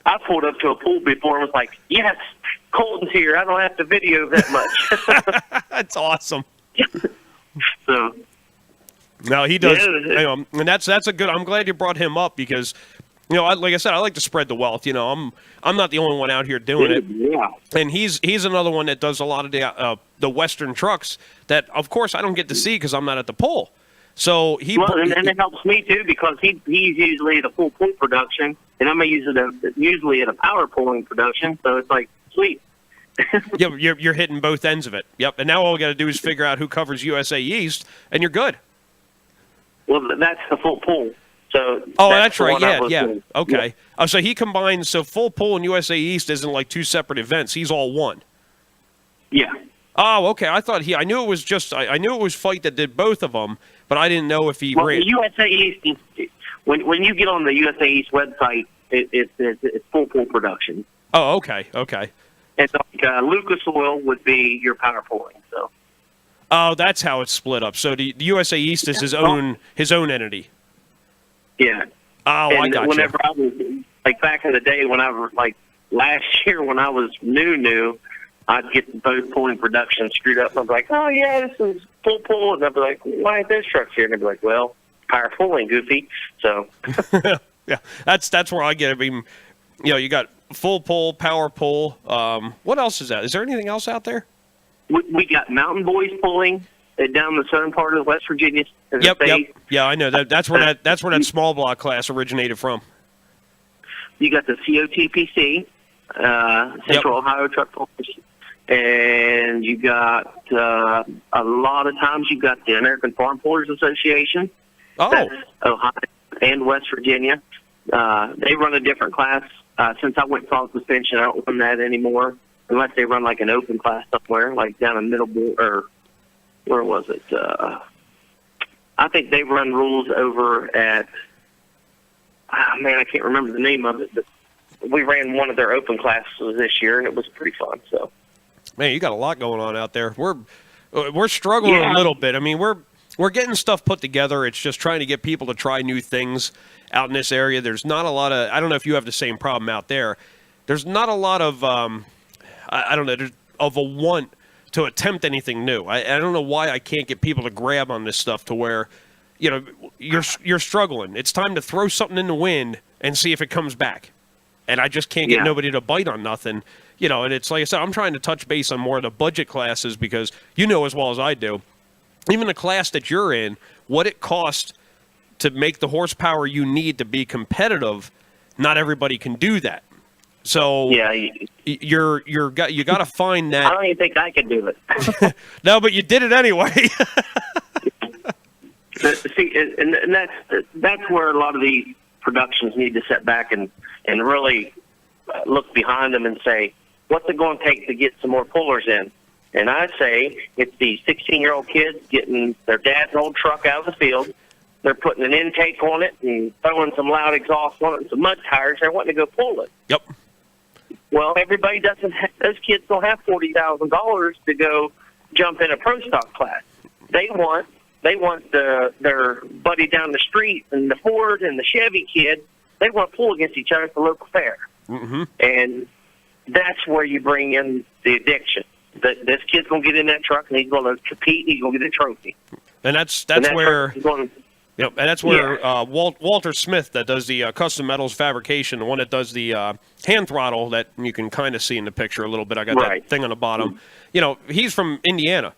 I pulled up to a pool before and was like, yes, Colton's here. I don't have to video that much. That's awesome. So, no, he does. You know, and that's a good. I'm glad you brought him up because, you know, like I said, I like to spread the wealth. You know, I'm not the only one out here doing it. Yeah. And he's another one that does a lot of the Western trucks that, of course, I don't get to see because I'm not at the pool. So and it helps me too because he's usually at a full pool production, and I'm usually at a power pulling production. So it's like sweet. Yeah, you're hitting both ends of it. Yep. And now all we got to do is figure out who covers USA East, and you're good. Well, that's the full pool. So that's right. Yeah. Doing. Okay. Yeah. Oh, so he combines. So full pool and USA East isn't like two separate events. He's all one. Yeah. Oh, okay. I thought I knew it was just. I knew it was Fight that did both of them, but I didn't know if he. Well, the USA East is when you get on the USA East website, it's full pool production. Oh, okay. Okay. And like, Lucas Oil would be your power pulling. So. Oh, that's how it's split up. So the USA East is his own entity. Yeah. Oh, and I got whenever I was like back in the day when I was like last year when I was new, I'd get both pulling production screwed up. And I'd be like, oh yeah, this is full pull, and I'd be like, why ain't this truck here? And I'd be like, well, power pulling, goofy. So. Yeah, that's where I get it. I mean, you know, you got full pull, power pull. What else is that? Is there anything else out there? We got Mountain Boys pulling down the southern part of West Virginia. Yep. Yeah, I know that. That's where that small block class originated from. You got the COTPC, Central Ohio Truck Pullers, and you got a lot of times you got the American Farm Pullers Association. Oh. That's Ohio and West Virginia. They run a different class. Since I went solid suspension, I don't run that anymore. Unless they run like an open class somewhere, like down in Middleborough, or where was it? I think they run rules over at, I can't remember the name of it, but we ran one of their open classes this year, and it was pretty fun. So, man, you got a lot going on out there. We're struggling a little bit. I mean, we're getting stuff put together. It's just trying to get people to try new things out in this area. There's not a lot of, I don't know if you have the same problem out there. There's not a lot of, I don't know, of a want to attempt anything new. I don't know why I can't get people to grab on this stuff to where, you know, you're struggling. It's time to throw something in the wind and see if it comes back. And I just can't get nobody to bite on nothing. You know, and it's like I said, I'm trying to touch base on more of the budget classes because you know as well as I do, even the class that you're in, what it costs to make the horsepower you need to be competitive, not everybody can do that. So you got to find that. I don't even think I could do it. No, but you did it anyway. See, and that's where a lot of these productions need to sit back and really look behind them and say, what's it going to take to get some more pullers in? And I say it's these 16-year-old kids getting their dad's old truck out of the field. They're putting an intake on it and throwing some loud exhaust on it and some mud tires. They're wanting to go pull it. Yep. Well, everybody doesn't. Those kids don't have $40,000 to go jump in a pro stock class. They want their buddy down the street and the Ford and the Chevy kid. They want to pull against each other at the local fair. Mm-hmm. And that's where you bring in the addiction. This kid's going to get in that truck and he's going to compete. He's going to get a trophy. And that's where. Yep, and that's where Walter Smith, that does the custom metals fabrication, the one that does the hand throttle that you can kind of see in the picture a little bit. I got that thing on the bottom. You know, he's from Indiana,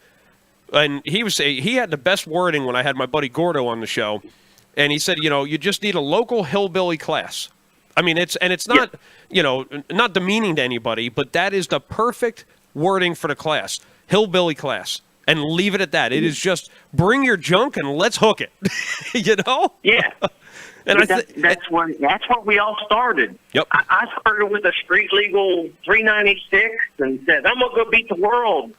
and he had the best wording when I had my buddy Gordo on the show, and he said, you know, you just need a local hillbilly class. I mean, it's not you know, not demeaning to anybody, but that is the perfect wording for the class, hillbilly class. And leave it at that. It is just bring your junk and let's hook it. You know? Yeah. And that's where we all started. Yep. I started with a street legal 396 and said, I'm gonna go beat the world.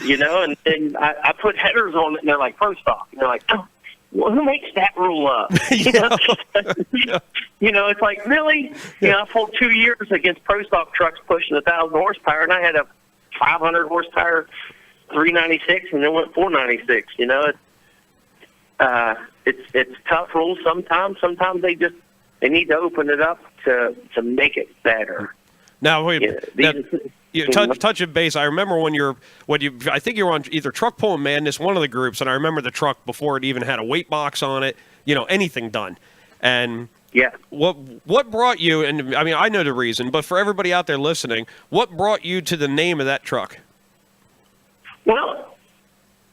You know, and I put headers on it and they're like pro stock. And they're like, oh, well, who makes that rule up? You know? You know, it's like, really? You know, I pulled 2 years against pro stock trucks pushing 1,000 horsepower and I had a 500 horsepower 396 and then went 496. You know, it's tough rules sometimes. Sometimes they need to open it up to make it better. Now wait, touch base. I remember I think you were on either Truck Pulling Madness, one of the groups, and I remember the truck before it even had a weight box on it. You know, anything done, and what brought you? And I mean, I know the reason, but for everybody out there listening, what brought you to the name of that truck? Well,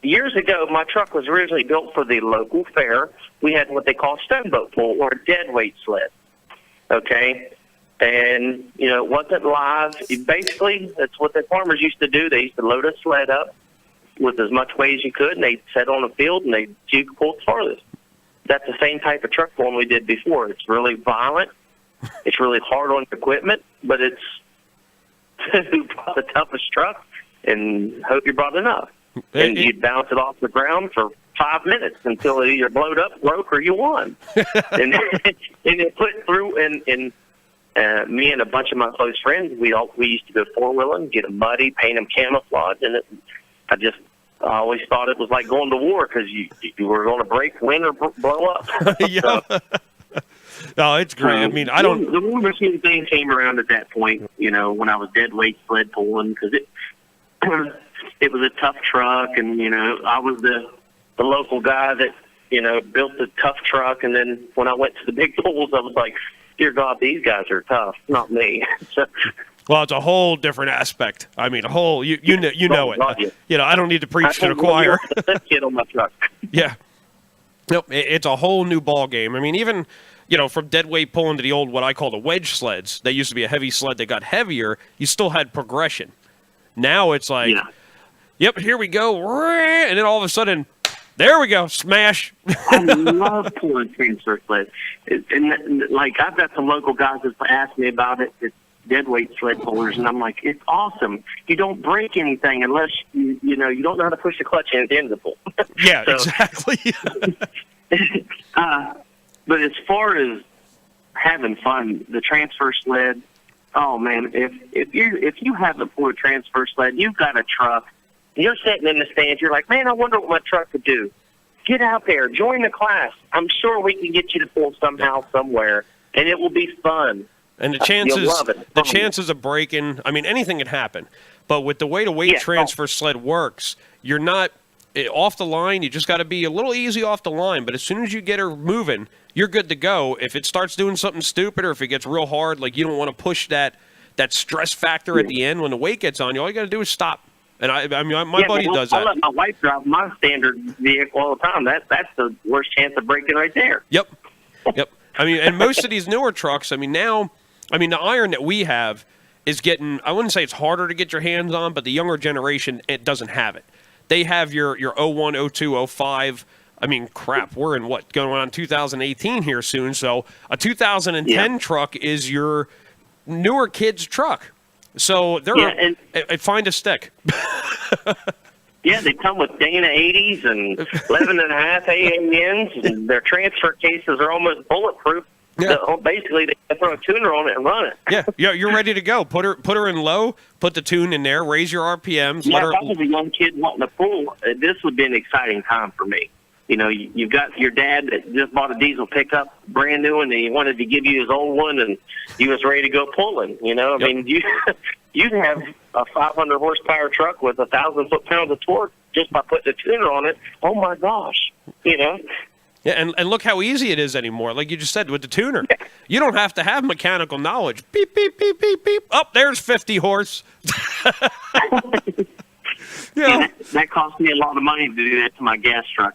years ago, my truck was originally built for the local fair. We had what they call a stoneboat pull or a deadweight sled. Okay? And, you know, it wasn't live. Basically, that's what the farmers used to do. They used to load a sled up with as much weight as you could, and they'd set on a field, and they'd see who could pull the farthest. That's the same type of truck pulling we did before. It's really violent. It's really hard on equipment, but it's who brought the toughest truck and hope you brought enough. And you'd bounce it off the ground for 5 minutes until it either blowed up, broke, or you won. and it put through, and me and a bunch of my close friends, we used to go four-wheeling, get them muddy, paint them camouflage, and I always thought it was like going to war because you were going to break, win, or blow up. Yeah. No, it's great. I mean, The war machine thing came around at that point, you know, when I was deadweight sled pulling, because it was a tough truck, and, you know, I was the local guy that, you know, built the tough truck, and then when I went to the big pulls, I was like, dear God, these guys are tough, not me. Well, it's a whole different aspect. I mean, a whole, you know it. You know, I don't need to preach to the choir. Kid on my truck. Yeah. Nope, it's a whole new ball game. I mean, even, you know, from deadweight pulling to the old, what I call the wedge sleds, that used to be a heavy sled that got heavier, you still had progression. Now it's like, yep, here we go, and then all of a sudden, there we go, smash. I love pulling transfer sleds. And like, I've got some local guys that ask me about it. It's deadweight sled pullers, and I'm like, it's awesome. You don't break anything unless you don't know how to push the clutch in at the end of the pull. Yeah, exactly. But as far as having fun, the transfer sled, oh man, if you haven't pulled a transfer sled, you've got a truck, and you're sitting in the stands, you're like, man, I wonder what my truck could do. get out there, join the class. I'm sure we can get you to pull somehow, somewhere, and it will be fun. And the You'll love it. chances of breaking, I mean, anything can happen. But with the way the weight transfer sled works, you're not off the line. You just got to be a little easy off the line. But as soon as you get her moving, you're good to go. If it starts doing something stupid or if it gets real hard, like you don't want to push that stress factor at the end when the weight gets on you, all you got to do is stop. And I mean, my buddy does that. I let my wife drive my standard vehicle all the time. That's the worst chance of breaking right there. Yep. I mean, and most of these newer trucks, I mean, now, I mean, the iron that we have is getting, I wouldn't say it's harder to get your hands on, but the younger generation, it doesn't have it. They have your 01, 02, 05. I mean, crap, we're in going on 2018 here soon. So a 2010 truck is your newer kid's truck. So they're find a stick. Yeah, they come with Dana 80s and 11.5 AANs, and their transfer cases are almost bulletproof. Yeah. So basically, they throw a tuner on it and run it. Yeah, you're ready to go. Put her in low, put the tune in there, raise your RPMs. Yeah, if I was a young kid wanting to pull, this would be an exciting time for me. You know, you've got your dad that just bought a diesel pickup, brand new, and he wanted to give you his old one, and he was ready to go pulling. You know, I mean, you can have a 500 horsepower truck with 1,000 foot-pounds of torque just by putting a tuner on it. Oh my gosh, you know. Yeah, and look how easy it is anymore. Like you just said with the tuner, you don't have to have mechanical knowledge. Beep beep beep beep beep. Up there's 50 horse. Yeah, that cost me a lot of money to do that to my gas truck.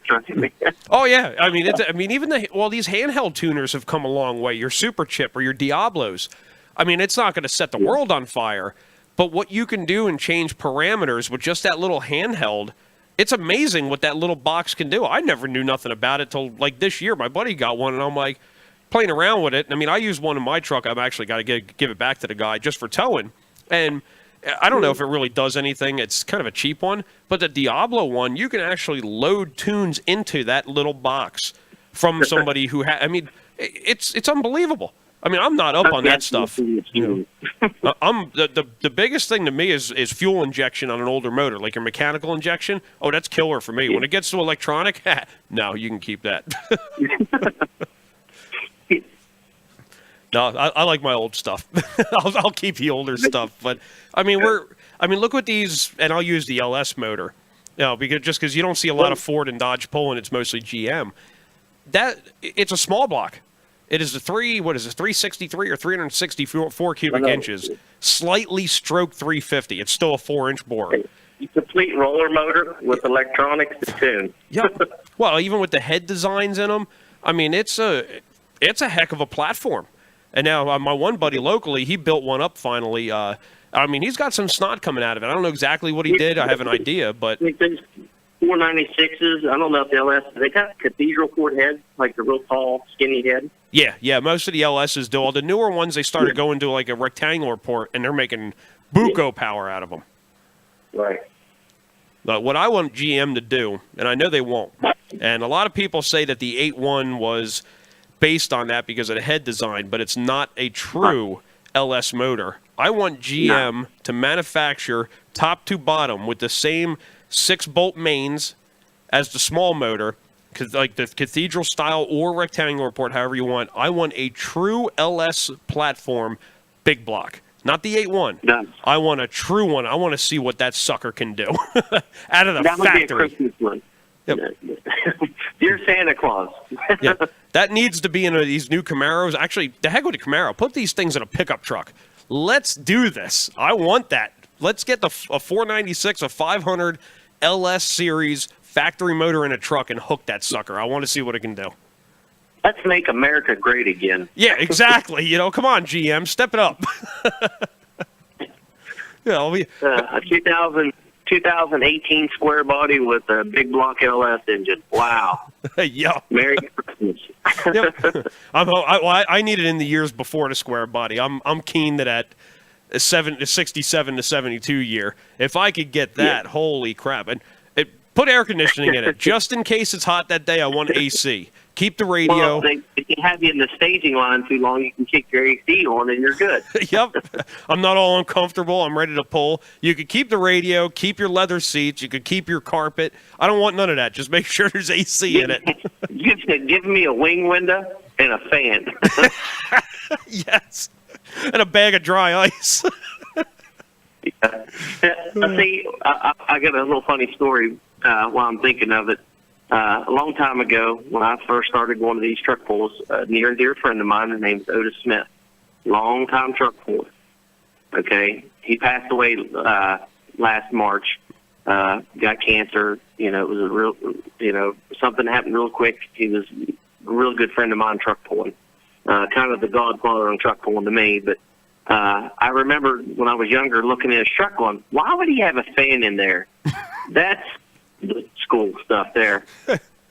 Oh yeah, I mean, even these handheld tuners have come a long way. Your Super Chip or your Diablos. I mean, it's not going to set the world on fire, but what you can do and change parameters with just that little handheld, it's amazing what that little box can do. I never knew nothing about it till like this year. My buddy got one, and I'm like playing around with it. I mean, I use one in my truck. I've actually got to give it back to the guy just for towing, and I don't know if it really does anything. It's kind of a cheap one, but the Diablo one, you can actually load tunes into that little box from somebody who I mean, it's unbelievable. I mean, I'm not up on that stuff. The biggest thing to me is fuel injection on an older motor, like your mechanical injection. Oh, that's killer for me. When it gets to electronic, no, you can keep that. No, I like my old stuff. I'll keep the older stuff. But I mean, look what these, and I'll use the LS motor, because you don't see a lot of Ford and Dodge pulling. It's mostly GM. It's a small block. It is a 363 or 364 cubic inches, slightly stroke 350. It's still a 4-inch bore. Complete roller motor with electronics to tune. Yeah. Well, even with the head designs in them, I mean, it's a heck of a platform. And now my one buddy locally, he built one up finally. I mean, he's got some snot coming out of it. I don't know exactly what he did. I have an idea, but 496s. I don't know if the LS, they got cathedral cord heads, like the real tall, skinny head. Yeah. Most of the LSs do. All the newer ones, they started going to like a rectangular port, and they're making buco power out of them. Right. But what I want GM to do, and I know they won't, and a lot of people say that the 8.1 was based on that because of the head design, but it's not a true LS motor. I want GM to manufacture top to bottom with the same 6-bolt mains as the small motor, like the cathedral style or rectangular port, however you want. I want a true LS platform, big block. Not the 8.1. Done. I want a true one. I want to see what that sucker can do out of the that factory. Would be a Christmas one. Yep. Dear Santa Claus. Yeah. That needs to be in these new Camaros. Actually, the heck with the Camaro. Put these things in a pickup truck. Let's do this. I want that. Let's get a 496, a 500 LS series factory motor in a truck and hook that sucker. I want to see what it can do. Let's make America great again. Yeah, exactly. Come on, GM, step it up. A 2018 square body with a big block LS engine. Wow. Yeah. Merry Christmas. Yep. I need it in the years before the square body. I'm keen to that 67 to 72 year. If I could get that, holy crap. And put air conditioning in it. Just in case it's hot that day, I want AC. Keep the radio. Well, they can have you in the staging line too long, you can kick your AC on and you're good. Yep. I'm not all uncomfortable. I'm ready to pull. You could keep the radio, keep your leather seats. You could keep your carpet. I don't want none of that. Just make sure there's AC in it. Give me a wing window and a fan. Yes. And a bag of dry ice. Yeah. See, I got a little funny story while I'm thinking of it. A long time ago, when I first started going to these truck pulls, a near and dear friend of mine, his name's Otis Smith, long-time truck puller. Okay, he passed away last March. Got cancer. You know, it was a real, something happened real quick. He was a real good friend of mine, truck pulling. Kind of the godfather on truck pulling to me, but I remember when I was younger looking at his truck going, why would he have a fan in there? That's the school stuff there.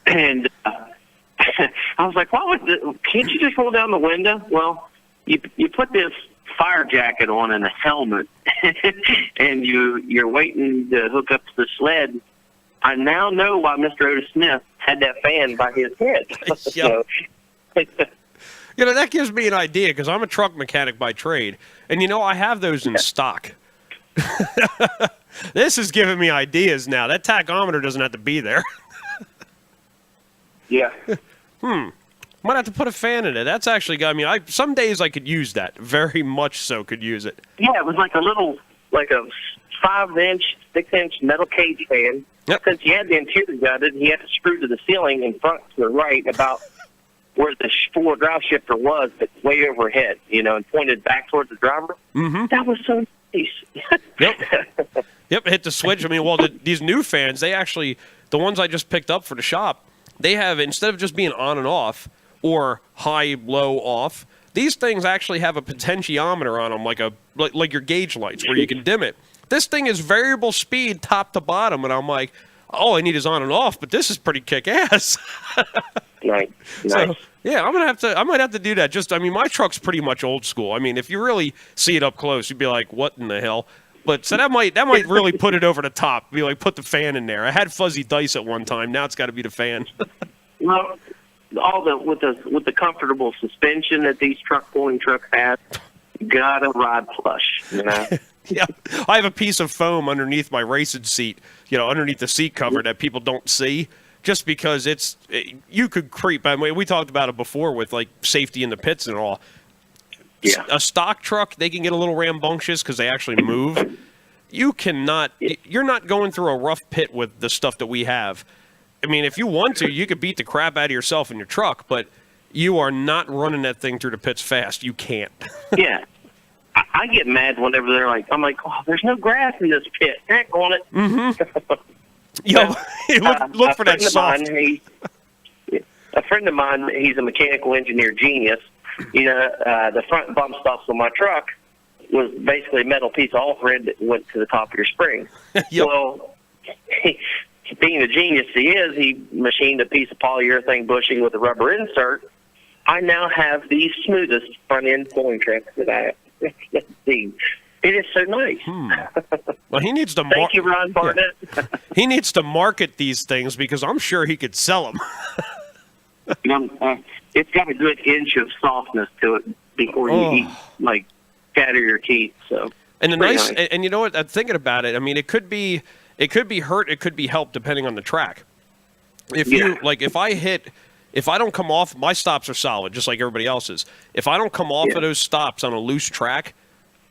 And I was like, can't you just roll down the window? Well, you put this fire jacket on and a helmet, and you're waiting to hook up to the sled. I now know why Mr. Otis Smith had that fan by his head. Yep. That gives me an idea because I'm a truck mechanic by trade, and I have those in stock. This is giving me ideas now. That tachometer doesn't have to be there. Yeah. Might have to put a fan in it. That's actually got me. Some days I could use that. Very much so could use it. Yeah, it was like a 5-inch, 6-inch metal cage fan. Yep. Since you had the interior gutted, he had to screw to the ceiling in front to the right about where the four-wheel drive shifter was, but way overhead, and pointed back towards the driver. Mm-hmm. That was so nice. Yep, hit the switch. These new fans, they actually, the ones I just picked up for the shop, they have, instead of just being on and off or high, low, off, these things actually have a potentiometer on them, like your gauge lights, where you can dim it. This thing is variable speed top to bottom, and I'm like, all I need is on and off, but this is pretty kick-ass. Nice. So, yeah, I might have to do that. My truck's pretty much old school. If you really see it up close, you'd be like, what in the hell? But so that might really put it over the top. Be like, put the fan in there. I had fuzzy dice at one time. Now it's got to be the fan. Well, with the comfortable suspension that these truck pulling trucks have, gotta ride plush. Yeah, I have a piece of foam underneath my racing seat. Underneath the seat cover that people don't see. Just because you could creep. We talked about it before with safety in the pits and all. Yeah. A stock truck, they can get a little rambunctious because they actually move. You're not going through a rough pit with the stuff that we have. If you want to, you could beat the crap out of yourself in your truck, but you are not running that thing through the pits fast. You can't. Yeah. I get mad whenever I'm like, oh, there's no grass in this pit. Heck on it. Mm-hmm. Look for that soft. A friend of mine, he's a mechanical engineer genius. The front bump stops on my truck was basically a metal piece of all thread that went to the top of your spring. Yep. Well, being the genius he is, he machined a piece of polyurethane bushing with a rubber insert. I now have the smoothest front end pulling tracks that I have seen. It is so nice. Well, he needs to. Thank you, Ron Barnett. Yeah. He needs to market these things because I'm sure he could sell them. It's got a good inch of softness to it before you shatter your teeth. So. And nice. And you know what? I'm thinking about it. It could be hurt. It could be helped depending on the track. If I don't come off, my stops are solid, just like everybody else's. If I don't come off of those stops on a loose track,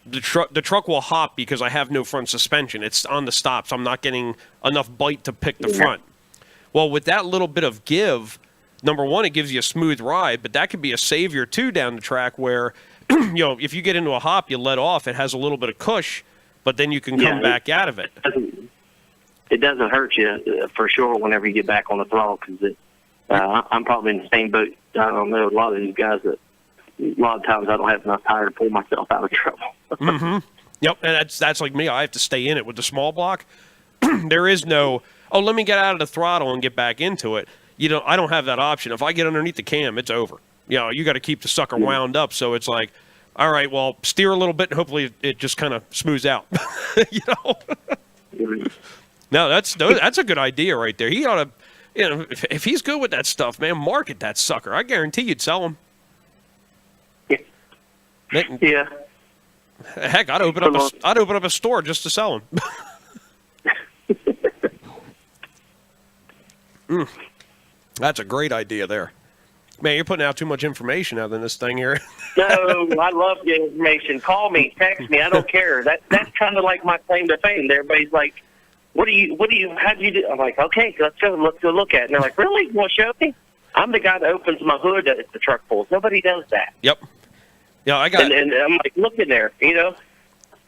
the truck will hop because I have no front suspension. It's on the stops. I'm not getting enough bite to pick the front. Well, with that little bit of give, number one, it gives you a smooth ride, but that could be a savior too down the track where, if you get into a hop, you let off, it has a little bit of cush, but then you can come back out of it. It doesn't hurt you for sure whenever you get back on the throttle because I'm probably in the same boat. I don't know a lot of these guys that a lot of times I don't have enough tire to pull myself out of trouble. Mm-hmm. Yep, and that's like me. I have to stay in it with the small block. There is no, let me get out of the throttle and get back into it. I don't have that option. If I get underneath the cam, it's over. You got to keep the sucker wound up. So it's like, all right, well, steer a little bit and hopefully it just kind of smooths out. No, that's a good idea right there. He ought to. You know, if he's good with that stuff, man, market that sucker. I guarantee you'd sell him. Yeah. Heck, I'd open up a store just to sell them. That's a great idea there. Man, you're putting out too much information out in this thing here. No, I love the information. Call me, text me. I don't care. That's kind of like my claim to fame. Everybody's like, how do you do? I'm like, okay, let's go look at it. And they're like, really? You want to show me? I'm the guy that opens my hood at the truck pulls. Nobody does that. Yep. Yeah, I got. And I'm like, look in there, you know.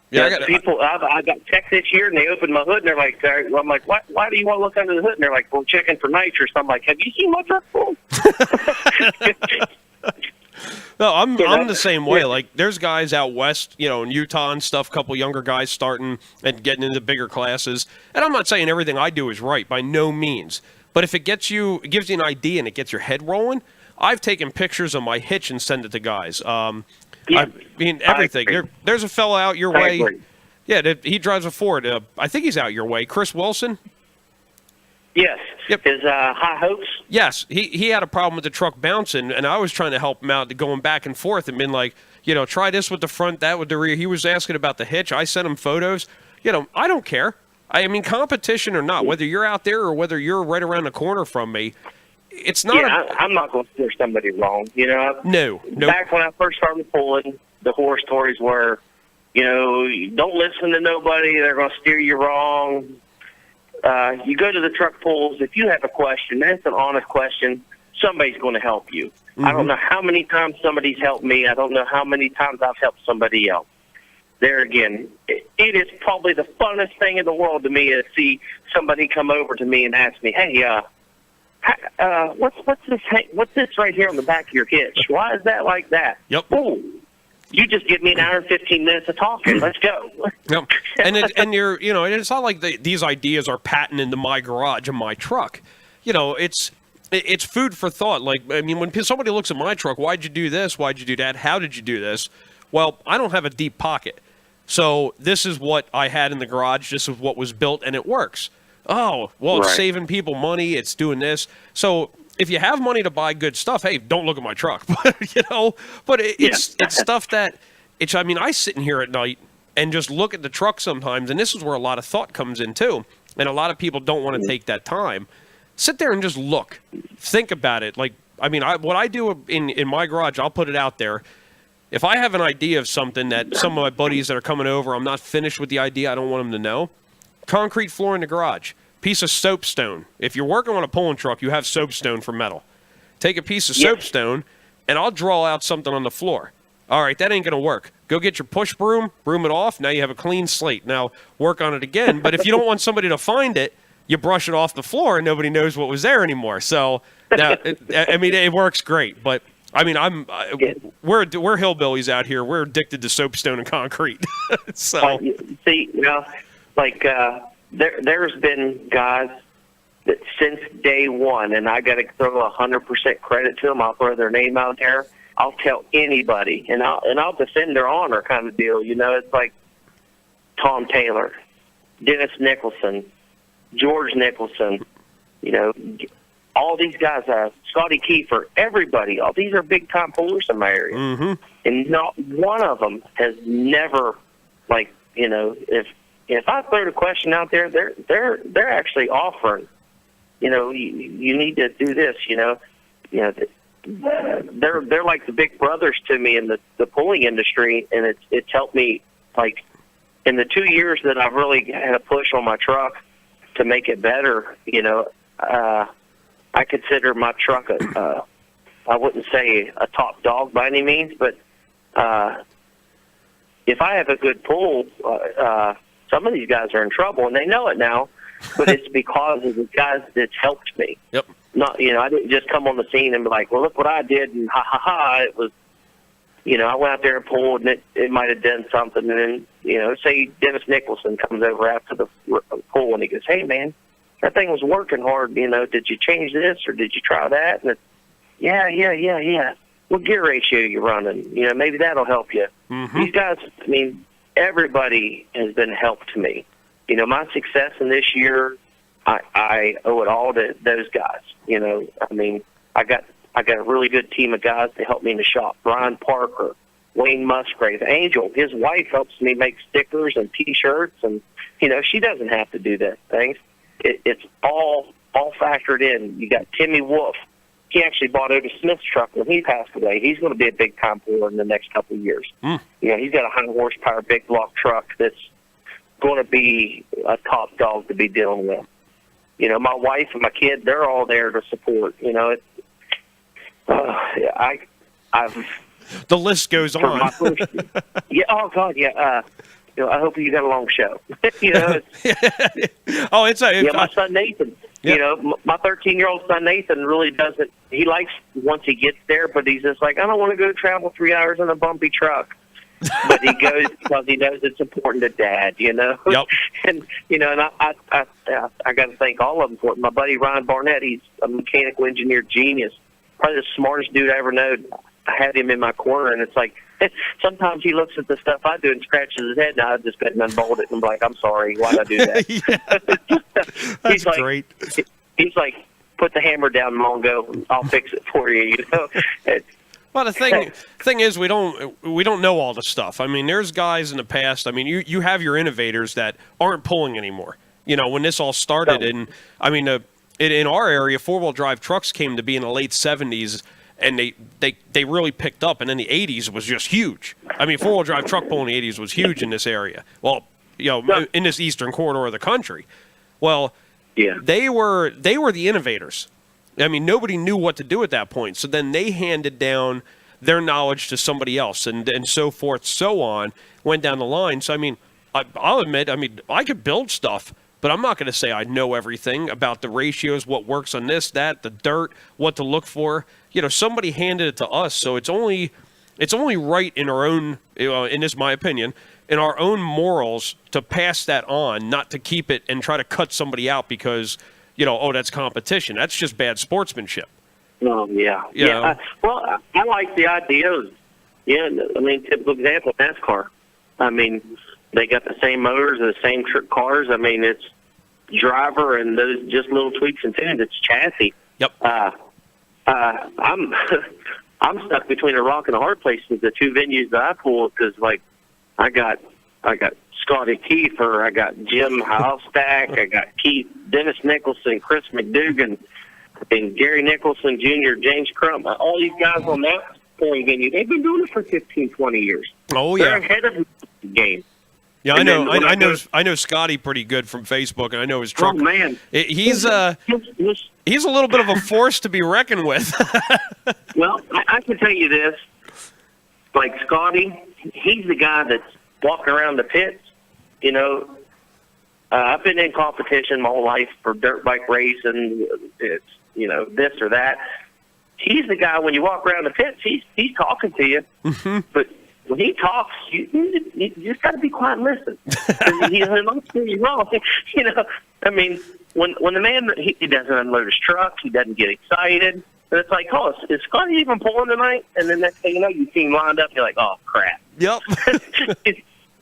Yeah, I got checked this year, and they opened my hood, and they're like, I'm like, why do you want to look under the hood? And they're like, we're checking for nitrous. I'm like, have you seen my truck full? No, I'm the same way. Like, there's guys out west, you know, in Utah and stuff, a couple younger guys starting and getting into bigger classes. And I'm not saying everything I do is right, by no means. But if it gives you an idea and it gets your head rolling, I've taken pictures of my hitch and sent it to guys. I mean, everything. There's a fella out your way. Yeah, he drives a Ford. I think he's out your way. Chris Wilson? Yes. Yep. His High Hopes? Yes. He had a problem with the truck bouncing, and I was trying to help him out, going back and forth and being like, you know, try this with the front, that with the rear. He was asking about the hitch. I sent him photos. You know, I don't care. I mean, competition or not, whether you're out there or whether you're right around the corner from me, it's not. Yeah, I'm not going to steer somebody wrong. You know. No. Back when I first started pulling, the horror stories were, you know, you don't listen to nobody. They're going to steer you wrong. You go to the truck pulls. If you have a question, that's an honest question. Somebody's going to help you. I don't know how many times somebody's helped me. I don't know how many times I've helped somebody else. There again, it is probably the funnest thing in the world to me to see somebody come over to me and ask me, hey, what's this right here on the back of your hitch? Why is that like that? Yep. Oh, you just give me an hour and 15 minutes of talking. Let's go. Yep. And you're, you know, it's not like these ideas are patented into my garage and my truck. You know, it's food for thought. Like, I mean, when somebody looks at my truck, why'd you do this? Why'd you do that? How did you do this? Well, I don't have a deep pocket. So this is what I had in the garage. This is what was built, and it works. Oh, well, it's saving people money. It's doing this. So if you have money to buy good stuff, hey, don't look at my truck. You know, but it's stuff that I mean, I sit in here at night and just look at the truck sometimes, and this is where a lot of thought comes in too. And a lot of people don't want to take that time. Sit there and just look. Think about it. Like, I mean, what I do in my garage, I'll put it out there. If I have an idea of something that some of my buddies that are coming over, I'm not finished with the idea, I don't want them to know. Concrete floor in the garage. Piece of soapstone. If you're working on a pulling truck, you have soapstone for metal. Take a piece of soapstone, and I'll draw out something on the floor. All right, that ain't going to work. Go get your push broom, broom it off. Now you have a clean slate. Now work on it again. But if you don't want somebody to find it, you brush it off the floor, and nobody knows what was there anymore. So, now, I mean, it works great. But, I mean, we're hillbillies out here. We're addicted to soapstone and concrete. So, see, you know, like there's been guys that since day one, and I got to throw 100% credit to them. I'll throw their name out there. I'll tell anybody, and I'll defend their honor, kind of deal. You know, it's like Tom Taylor, Dennis Nicholson, George Nicholson. You know, all these guys, Scotty Kiefer, everybody. All these are big time pullers in my area, and not one of them has never, like, you know, if I throw the question out there, they're actually offering. You know, you need to do this. You know, they're like the big brothers to me in the pulling industry, and it's helped me, like, in the 2 years that I've really had a push on my truck to make it better. You know, I consider my truck I wouldn't say a top dog by any means, but if I have a good pull, some of these guys are in trouble, and they know it now. But it's because of the guys that's helped me. Yep. Not, you know, I didn't just come on the scene and be like, well, look what I did, and ha ha ha. It was, you know, I went out there and pulled, and it might have done something. And then, you know, say Dennis Nicholson comes over after the pull, and he goes, hey, man, that thing was working hard. You know, did you change this or did you try that? And it's, yeah. What gear ratio are you running? You know, maybe that'll help you. These guys, I mean, everybody has been helped to me. You know, my success in this year I owe it all to those guys. You know, I mean, I got a really good team of guys to help me in the shop. Brian Parker, Wayne Musgrave, Angel. His wife helps me make stickers and T-shirts, and you know, she doesn't have to do that things. It's all factored in. You got Timmy Wolf. He actually bought Otis Smith's truck when he passed away. He's going to be a big time puller in the next couple of years. You know, he's got a 100 horsepower big block truck that's going to be a top dog to be dealing with. You know, my wife and my kid, they're all there to support. You know, I've the list goes on. Yeah. Oh God. Yeah. You know, I hope you got a long show. You know. My son Nathan. Yeah. You know, my 13-year-old son Nathan really doesn't. He likes once he gets there, but he's just like, I don't want to go travel 3 hours in a bumpy truck. But he goes because he knows it's important to Dad. You know. Yep. And you know, and I got to thank all of them for it. My buddy Ryan Barnett, he's a mechanical engineer genius, probably the smartest dude I ever known. I had him in my corner, and it's like sometimes he looks at the stuff I do and scratches his head, and I just go and unbolt it, and I'm like, I'm sorry, why'd I do that? That's great. He's like, put the hammer down, Mongo, I'll fix it for you. You know. Well, the thing is, we don't know all the stuff. I mean, there's guys in the past. I mean, you have your innovators that aren't pulling anymore. You know, when this all started, and I mean, in our area, 4-wheel drive trucks came to be in the late 70s. And they really picked up, and in the 80s was just huge. I mean, 4-wheel drive truck pull in the 80s was huge in this area. Well, you know, in this eastern corridor of the country. Well, yeah, they were the innovators. I mean, nobody knew what to do at that point. So then they handed down their knowledge to somebody else, and so forth, so on, went down the line. So I mean, I'll admit, I mean, I could build stuff, but I'm not going to say I know everything about the ratios, what works on this, that, the dirt, what to look for. You know, somebody handed it to us, so it's only right in our own, in this my opinion, in our own morals to pass that on, not to keep it and try to cut somebody out because, you know, that's competition. That's just bad sportsmanship. Oh yeah, yeah. I like the ideas. Yeah, I mean, typical example, NASCAR. I mean, they got the same motors and the same cars. I mean, it's driver and those just little tweaks and tunes. It's chassis. Yep. I'm stuck between a rock and a hard place with the two venues that I pull because, like, I got Scotty Kiefer, I got Jim Halstack, I got Dennis Nicholson, Chris McDougan, and Gary Nicholson Jr., James Crump. All these guys on that pulling venue, they've been doing it for 15, 20 years. Oh yeah, they're ahead of the game. Yeah, I know Scotty pretty good from Facebook, and I know his truck. Oh man, he's a little bit of a force to be reckoned with. Well, I can tell you this: like Scotty, he's the guy that's walking around the pits. You know, I've been in competition my whole life for dirt bike racing. It's, you know, this or that. He's the guy when you walk around the pits, he's talking to you, but when he talks, you just got to be quiet and listen. He's not steer you wrong. You know, I mean, when the man he doesn't unload his truck, he doesn't get excited, and it's like, oh, is Scotty even pulling tonight? And then next thing you know, you see him lined up, you're like, oh crap. Yep.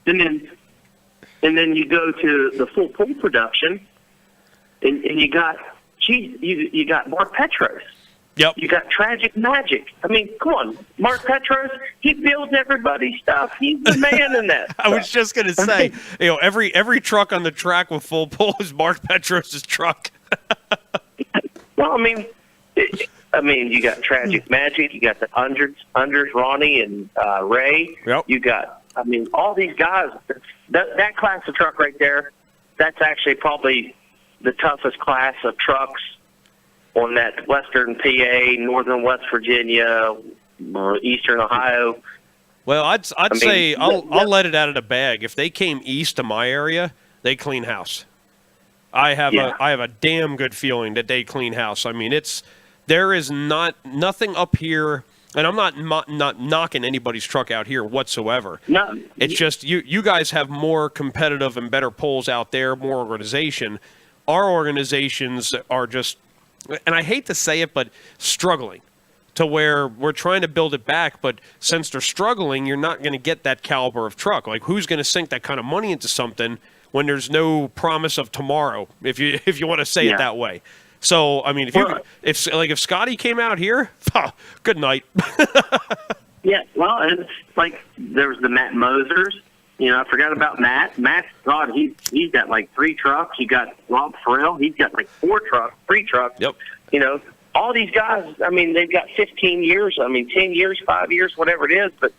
and then you go to the full pull production, and you got you got Mark Petros. Yep. You got Tragic Magic. I mean, come on. Mark Petros, he builds everybody's stuff. He's the man in that. I was just going to say, you know, every truck on the track with full pull is Mark Petros' truck. Well, I mean, you got Tragic Magic. You got the Unders, Ronnie and Ray. Yep. You got, I mean, all these guys. That class of truck right there, that's actually probably the toughest class of trucks on that western PA, northern West Virginia, eastern Ohio. Well, I'd say I'll let it out of the bag. If they came east to my area, they clean house. I have a damn good feeling that they clean house. I mean, there is nothing up here, and I'm not knocking anybody's truck out here whatsoever. No, it's just you guys have more competitive and better polls out there, more organization. Our organizations are just, and I hate to say it, but struggling to where we're trying to build it back. But since they're struggling, you're not going to get that caliber of truck. Like, who's going to sink that kind of money into something when there's no promise of tomorrow, if you want to say it that way. So I mean, if Scotty came out here, good night. Yeah, well, and it's like there was the Matt Mosers. I forgot about Matt. Matt, God, he's got like 3 trucks. You got Rob Farrell. He's got like 3 trucks. Yep. All these guys, I mean, they've got 15 years. I mean, 10 years, 5 years, whatever it is. But,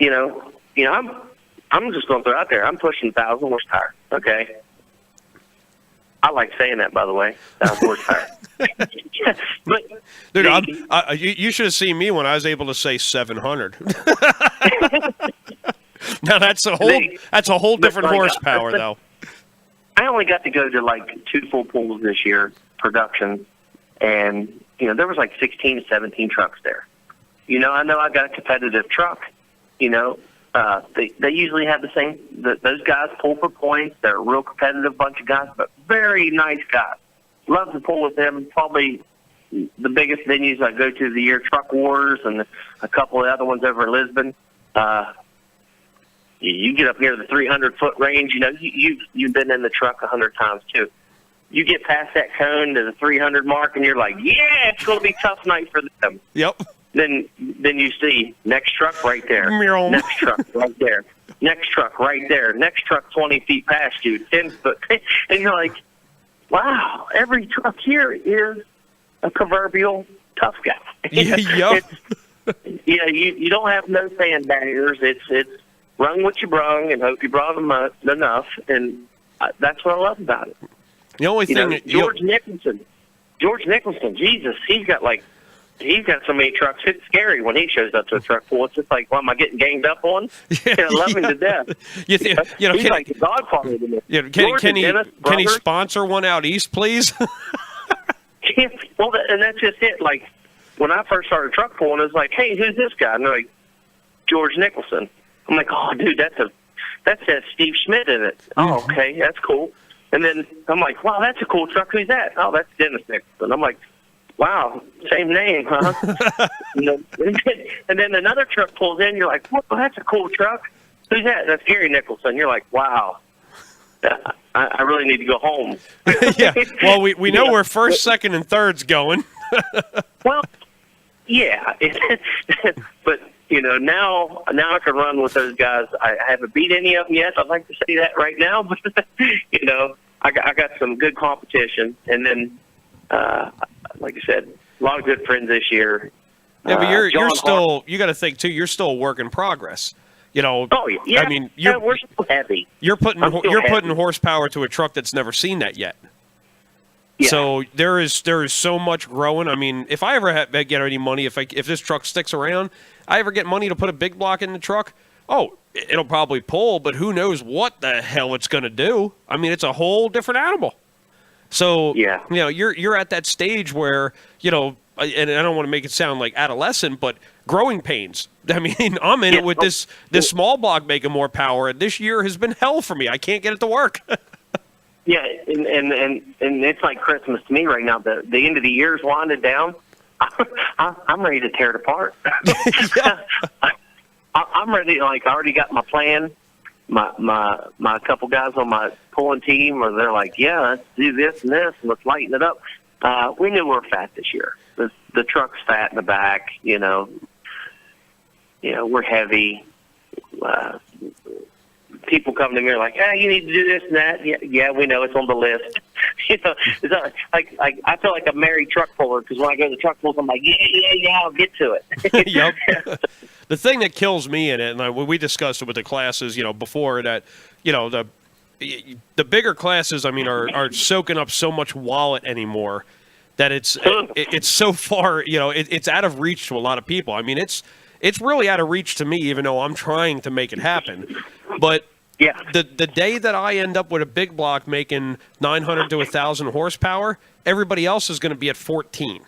I'm just going to throw it out there. I'm pushing 1,000 horsepower. Okay. I like saying that, by the way. 1,000 horsepower. But dude, you should have seen me when I was able to say 700. Now that's a whole different horsepower, though. I only got to go to like 2 full pulls this year, production, and there was like 16 to 17 trucks there. I know I got a competitive truck. They usually have the same. Those guys pull for points. They're a real competitive bunch of guys, but very nice guys. Love to pull with them. Probably the biggest venues I go to the year, Truck Wars, and a couple of other ones over in Lisbon. You get up near the 300-foot range. You've been in the truck 100 times too. You get past that cone to the 300 mark, and you're like, yeah, it's going to be a tough night for them. Yep. Then you see next truck right there. Next truck right there. Next truck right there. Next truck 20 feet past you, 10 foot. And you're like, wow, every truck here is a proverbial tough guy. Yeah. You don't have no sandbaggers. It's rung what you brung and hope you brought them enough. And that's what I love about it. The only thing George Nicholson, Jesus, he's got so many trucks. It's scary when he shows up to a truck pull. It's just like, well, am I getting ganged up on? I love him to death. He's like the godfather to me. Can he sponsor one out east, please? Well, and that's just it. Like, when I first started truck pulling, it was like, hey, who's this guy? And they're like, George Nicholson. I'm like, oh, dude, that says Steve Schmidt in it. Oh, okay, that's cool. And then I'm like, wow, that's a cool truck. Who's that? Oh, that's Dennis Nicholson. I'm like, wow, same name, huh? And then another truck pulls in. You're like, well, that's a cool truck. Who's that? That's Gary Nicholson. You're like, wow, I really need to go home. Yeah. Well, we know where first, second, and third's going. Well, yeah. But, now I can run with those guys. I haven't beat any of them yet. I'd like to say that right now. But, I got some good competition. And then, like I said, a lot of good friends this year. Yeah, but you're still, you got to think, too, you're still a work in progress. Oh, yeah. I mean, we're still heavy. You're putting horsepower to a truck that's never seen that yet. Yeah. So there is so much growing. I mean, if I ever get any money, if this truck sticks around, I ever get money to put a big block in the truck, it'll probably pull, but who knows what the hell it's going to do. I mean, it's a whole different animal. So, yeah. You're at that stage where, and I don't want to make it sound like adolescent, but growing pains. I mean, I'm in it with this small block making more power, and this year has been hell for me. I can't get it to work. Yeah, and it's like Christmas to me right now. The end of the year's winding down. I'm ready to tear it apart. I'm ready. Like, I already got my plan. My couple guys on my pulling team, or they're like, yeah, let's do this and this, and let's lighten it up. We knew we were fat this year. The truck's fat in the back. We're heavy. People come to me like, you need to do this and that. Yeah, we know it's on the list. It's not, like I feel like a married truck puller, because when I go to the truck pulls, I'm like, yeah, I'll get to it. Yep. The thing that kills me in it, and we discussed it with the classes, before that, the bigger classes, I mean, are soaking up so much wallet anymore that it's so far, it's out of reach to a lot of people. I mean, it's really out of reach to me, even though I'm trying to make it happen. But yeah, the day that I end up with a big block making 900 to 1,000 horsepower, everybody else is going to be at 14.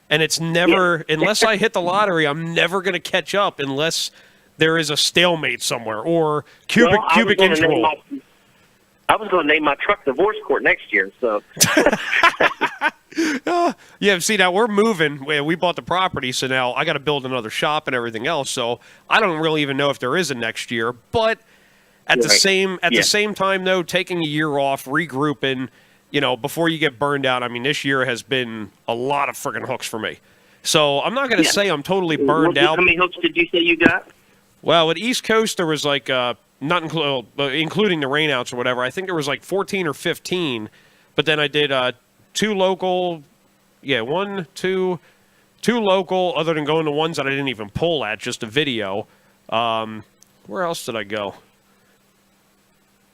And it's never, unless I hit the lottery, I'm never going to catch up unless there is a stalemate somewhere or cubic inch roll. I was going to name my truck Divorce Court next year, so. Yeah, see, now we're moving. We bought the property, so now I got to build another shop and everything else. So I don't really even know if there is a next year. But At the Right. same time, though, taking a year off, regrouping, before you get burned out. I mean, this year has been a lot of friggin' hooks for me. So I'm not going to Yeah. say I'm totally burned out. How many hooks did you say you got? Well, at East Coast, there was like, including the rainouts or whatever, I think there was like 14 or 15. But then I did two local, two local, other than going to ones that I didn't even pull at, just a video. Where else did I go?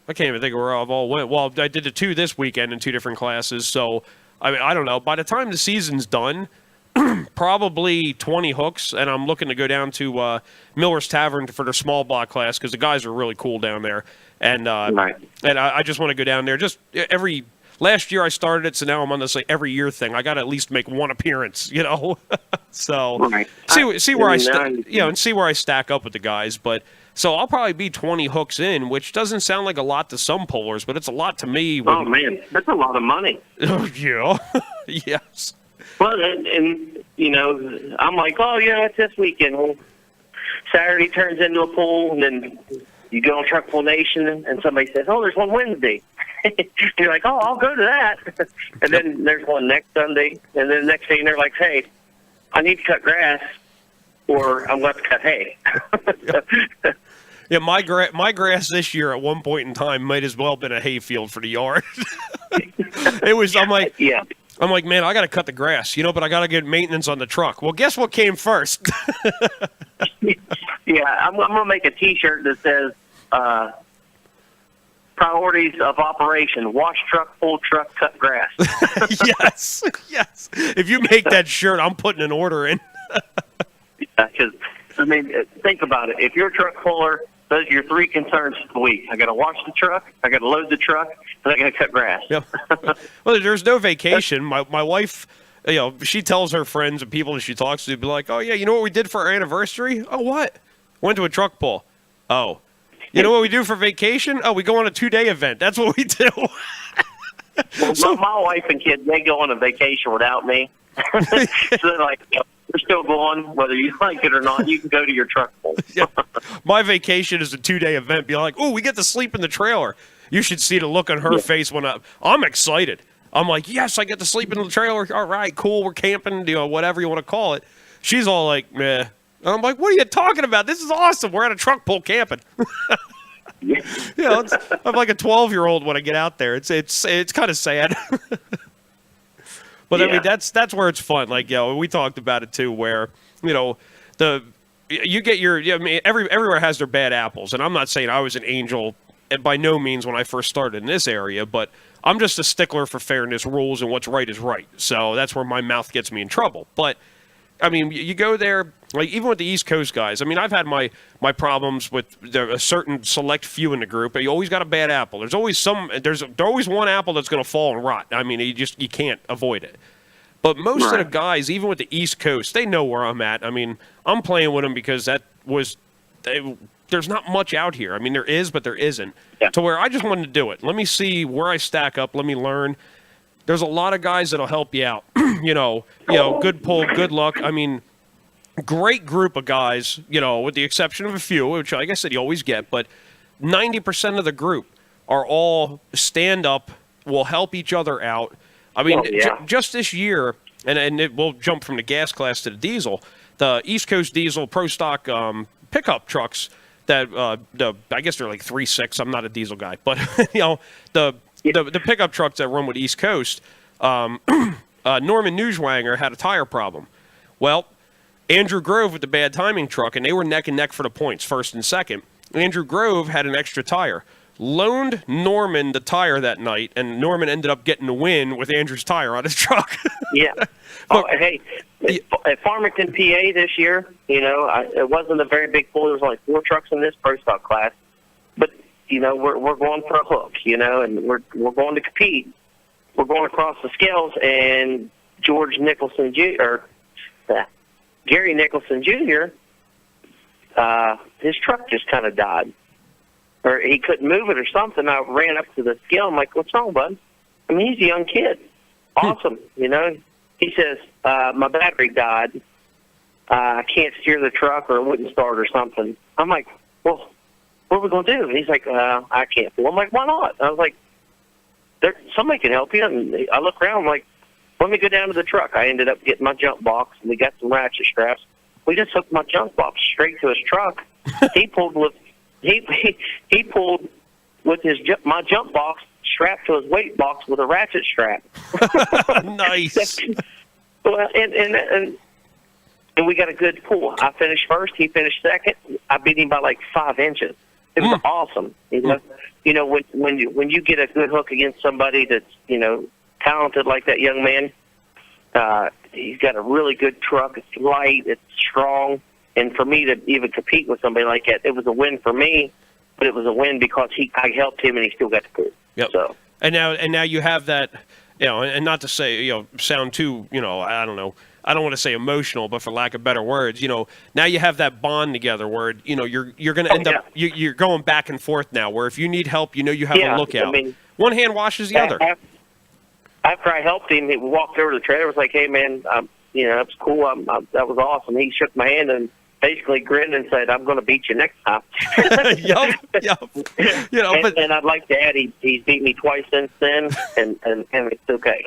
I can't even think of where I've all went. Well, I did the 2 this weekend in 2 different classes. So, I mean, I don't know. By the time the season's done, probably 20 hooks, and I'm looking to go down to Miller's Tavern for their small block class because the guys are really cool down there. And Right. and I just want to go down there. Just last year I started it, so now I'm on this like every year thing. I got to at least make one appearance, So Right. see where and see where I stack up with the guys. But so I'll probably be 20 hooks in, which doesn't sound like a lot to some pullers, but it's a lot to me. Oh man, that's a lot of money. Yeah, yes. Well, and I'm like, oh yeah, it's this weekend. Well, Saturday turns into a pool, and then you go on Truck Pool Nation, and somebody says, oh, there's one Wednesday. You're like, oh, I'll go to that. And then there's one next Sunday, and then the next day they're like, hey, I need to cut grass, or I'm going to cut hay. Yeah, my grass this year at one point in time might as well have been a hayfield for the yard. It was. I'm like, man, I got to cut the grass, but I got to get maintenance on the truck. Well, guess what came first? Yeah, I'm going to make a T-shirt that says priorities of operation: wash truck, pull truck, cut grass. Yes. If you make that shirt, I'm putting an order in. Because, think about it. If you're a truck puller, those are your 3 concerns for the week. I got to wash the truck, I got to load the truck, and I got to cut grass. Yep. Well, there's no vacation. My wife, she tells her friends and people that she talks to, be like, oh, yeah, you know what we did for our anniversary? Oh, what? Went to a truck pull. Oh. You know what we do for vacation? Oh, we go on a 2-day event. That's what we do. Well, my wife and kids, they go on a vacation without me. So they're like, we're still going, whether you like it or not. You can go to your truck pull. Yeah. My vacation is a 2-day event. Be like, oh, we get to sleep in the trailer. You should see the look on her face when I'm excited. I'm like, yes, I get to sleep in the trailer. All right, cool. We're camping, whatever you want to call it. She's all like, meh. And I'm like, what are you talking about? This is awesome. We're at a truck pull camping. I'm like a 12-year-old when I get out there. It's kind of sad. But I mean, that's where it's fun. Like, we talked about it too, where you get your. Everywhere has their bad apples, and I'm not saying I was an angel, and by no means when I first started in this area, but I'm just a stickler for fairness, rules, and what's right is right. So that's where my mouth gets me in trouble. But I mean, you go there, like even with the East Coast guys. I mean, I've had my problems with a certain select few in the group. But you always got a bad apple. There's always there's always one apple that's going to fall and rot. I mean, you can't avoid it. But most of the guys, even with the East Coast, they know where I'm at. I mean, I'm playing with them because there's not much out here. I mean, there is, but there isn't. Yeah. To where I just wanted to do it. Let me see where I stack up. Let me learn. There's a lot of guys that'll help you out. Good pull, good luck. I mean, great group of guys, with the exception of a few, which like I said, you always get, but 90% of the group are all stand up, will help each other out. I mean, just this year, and we'll jump from the gas class to the diesel, the East Coast diesel pro stock pickup trucks that, I guess they're like 3.6. I'm not a diesel guy, but, the pickup trucks that run with East Coast, Norman Newswanger had a tire problem. Well, Andrew Grove with the bad timing truck, and they were neck and neck for the points, first and second. Andrew Grove had an extra tire. Loaned Norman the tire that night, and Norman ended up getting the win with Andrew's tire on his truck. Yeah. Hey, at Farmington, PA this year, it wasn't a very big pool. There was only 4 trucks in this pro stock class. But, we're going for a hook, and we're going to compete. We're going across the scales, and George Nicholson Gary Nicholson Jr., his truck just kind of died. Or he couldn't move it or something. I ran up to the scale. I'm like, what's wrong, bud? I mean, he's a young kid. Awesome, He says, my battery died. I can't steer the truck or it wouldn't start or something. I'm like, well, what are we going to do? And he's like, I can't pull. I'm like, why not? I was like, somebody can help you. And I look around, I'm like, let me go down to the truck. I ended up getting my jump box, and we got some ratchet straps. We just hooked my jump box straight to his truck. He pulled with my jump box strapped to his weight box with a ratchet strap. Nice. Well, and we got a good pull. I finished first. He finished second. I beat him by like 5 inches. It was awesome. You know, when you get a good hook against somebody that's talented like that young man. He's got a really good truck. It's light. It's strong. And for me to even compete with somebody like that, it was a win for me. But it was a win because I helped him and he still got to pull. Yep. So. And now you have that, and not to say, sound too, I don't know. I don't want to say emotional, but for lack of better words, now you have that bond together where, you're going to end up, you're going back and forth now, where if you need help, you have a lookout. I mean, one hand washes the other. After I helped him, he walked over to the trailer. Was like, "Hey, man, it's cool. That was awesome." He shook my hand and basically grinned and said, "I'm going to beat you next time." Yup. And I'd like to add, he's beat me twice since then, and it's okay.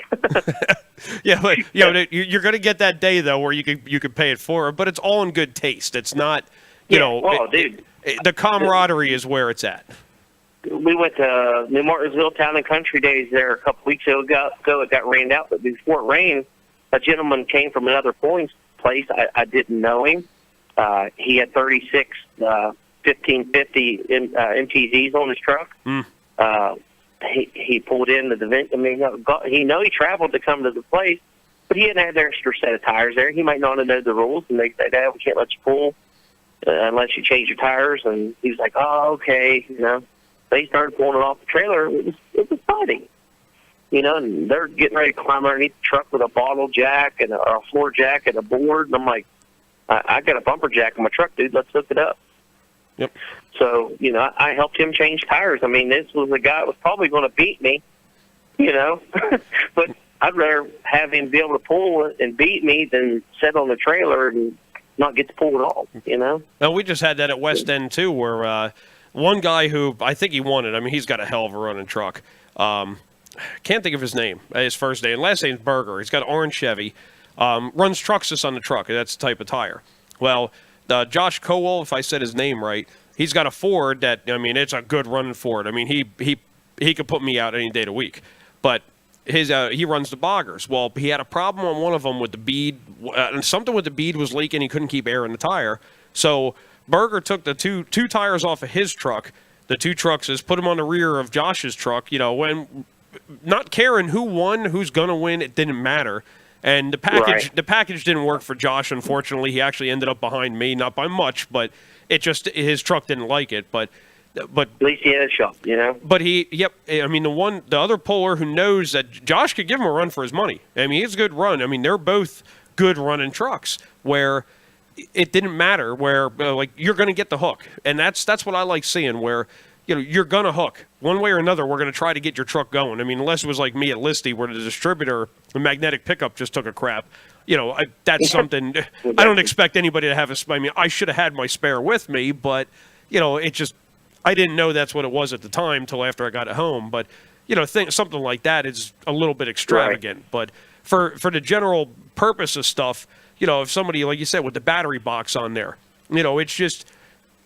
Yeah, but you're going to get that day though where you could pay it forward, but it's all in good taste. It's not, dude, the camaraderie is where it's at. We went to New Martinsville Town and Country Days there a couple weeks ago. It got rained out, but before it rained, a gentleman came from another pulling place. I didn't know him. He had 36 1550 MTZs on his truck. He pulled into the vent. I mean, he traveled to come to the place, but he hadn't had an extra set of tires there. He might not have known the rules, and they said, we can't let you pull unless you change your tires. And he was like, oh, okay, They started pulling it off the trailer. It was exciting, and they're getting ready to climb underneath the truck with a bottle jack and a floor jack and a board. And I'm like, I got a bumper jack in my truck, dude. Let's hook it up. Yep. So, I helped him change tires. I mean, this was a guy that was probably going to beat me, but I'd rather have him be able to pull and beat me than sit on the trailer and not get to pull at all, Now, we just had that at West End, too, where one guy who I think he won it. I mean, he's got a hell of a running truck. Can't think of his name, his first name. Last name's Berger. He's got an orange Chevy. Runs Truxus on the truck. That's the type of tire. Well, Josh Cowell, if I said his name right, he's got a Ford that, it's a good running Ford. I mean, he could put me out any day of the week. But he runs the boggers. Well, he had a problem on one of them with the bead. Something with the bead was leaking. He couldn't keep air in the tire. So Berger took the two tires off of his truck, the 2 Truxes, put them on the rear of Josh's truck, when not caring who won, who's going to win, it didn't matter. And the package didn't work for Josh, unfortunately. He actually ended up behind me, not by much, but his truck didn't like it. But at least he had a shop, But the other puller who knows that Josh could give him a run for his money. I mean, he's a good run. I mean, they're both good running trucks where it didn't matter, where you're going to get the hook, and that's what I like seeing, where you're going to hook. One way or another, we're going to try to get your truck going. I mean, unless it was like me at Listy where the distributor, the magnetic pickup just took a crap. That's something I don't expect anybody to have I should have had my spare with me, but, it just, I didn't know that's what it was at the time until after I got it home. But, something like that is a little bit extravagant. Right. But for the general purpose of stuff, if somebody, like you said, with the battery box on there, it's just,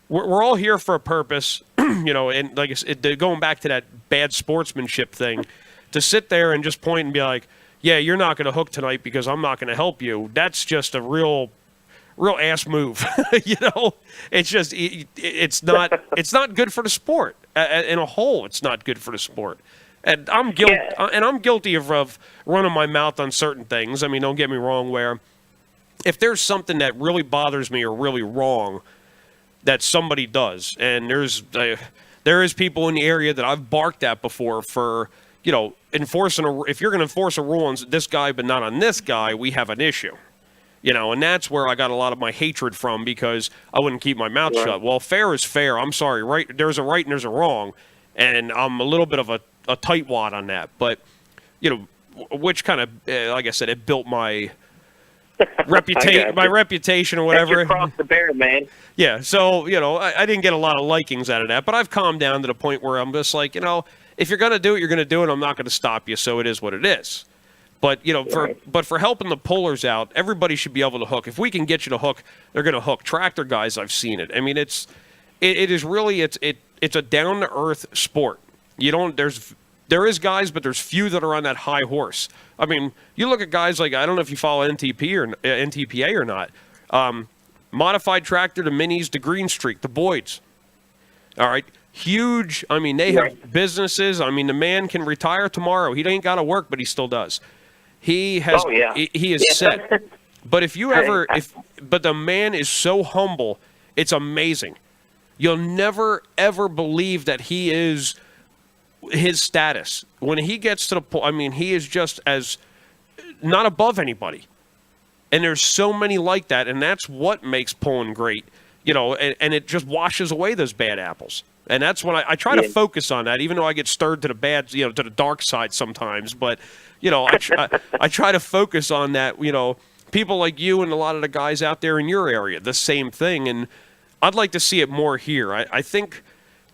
we're all here for a purpose, and like I said, going back to that bad sportsmanship thing, to sit there and just point and be like, yeah, you're not going to hook tonight because I'm not going to help you. That's just a real ass move. It's just, it's not good for the sport. In a whole, it's not good for the sport. And I'm guilty of running my mouth on certain things. I mean, don't get me wrong, where if there's something that really bothers me or really wrong that somebody does, and there is people in the area that I've barked at before for, enforcing if you're going to enforce a rule on this guy but not on this guy, we have an issue. And that's where I got a lot of my hatred from, because I wouldn't keep my mouth shut. Well, fair is fair. I'm sorry, right? There's a right and there's a wrong, and I'm a little bit of a tightwad on that. But, which kind of, like I said, it built my my reputation or whatever. Cross the bear, man. Yeah, so, I didn't get a lot of likings out of that, but I've calmed down to the point where I'm just like, if you're going to do it, you're going to do it. I'm not going to stop you, so it is what it is. But, for helping the pullers out, everybody should be able to hook. If we can get you to hook, they're going to hook. Tractor guys, I've seen it. I mean, it is really, it's a down-to-earth sport. There is guys, but there's few that are on that high horse. I mean, you look at guys like, I don't know if you follow NTPA or not. Modified tractor, the minis, the Green Streak, the Boyds. All right. Huge. I mean, they have businesses. I mean, the man can retire tomorrow. He ain't got to work, but he still does. He has. He is set. But but the man is so humble, it's amazing. You'll never ever believe that he is his status when he gets to the point. I mean, he is just as not above anybody. And there's so many like that, and that's what makes Pullin great, and it just washes away those bad apples. And that's when I try to focus on that, even though I get stirred to the bad, to the dark side sometimes. But, I try to focus on that, people like you and a lot of the guys out there in your area, the same thing. And I'd like to see it more here. I think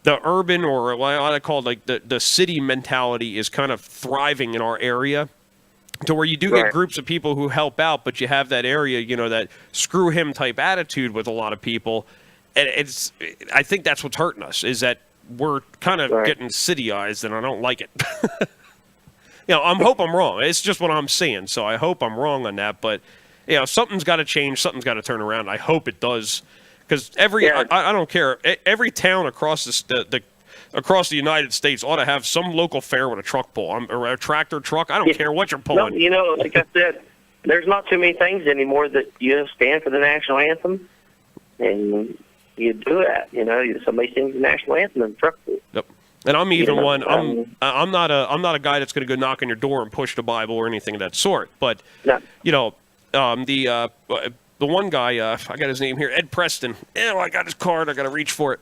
the urban, or what I call it, like the city mentality is kind of thriving in our area. To where you do get groups of people who help out, but you have that area, that screw him type attitude with a lot of people. And I think that's what's hurting us, is that we're kind of getting cityized, and I don't like it. I hope I'm wrong. It's just what I'm seeing, so I hope I'm wrong on that. But, something's got to change. Something's got to turn around. I hope it does. Because I don't care. Every town across across the United States ought to have some local fair with a truck pull, or a tractor truck. I don't care what you're pulling. No, like I said, there's not too many things anymore that you stand for the national anthem, and you do that. Somebody sings the national anthem in the truck pull. Yep. And I'm even one. I'm not a guy that's going to go knock on your door and push the Bible or anything of that sort. But the one guy, I got his name here, Ed Preston. I got his card. I got to reach for it.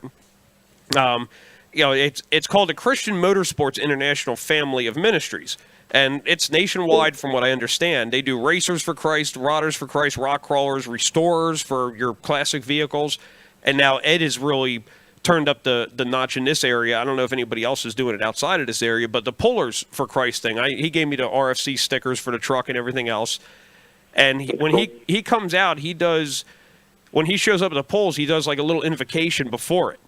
It's called the Christian Motorsports International Family of Ministries, and it's nationwide from what I understand. They do racers for Christ, rodders for Christ, rock crawlers, restorers for your classic vehicles, and now Ed has really turned up the notch in this area. I don't know if anybody else is doing it outside of this area, but the Pullers for Christ thing, he gave me the RFC stickers for the truck and everything else, and when he comes out, when he shows up at the polls, he does like a little invocation before it.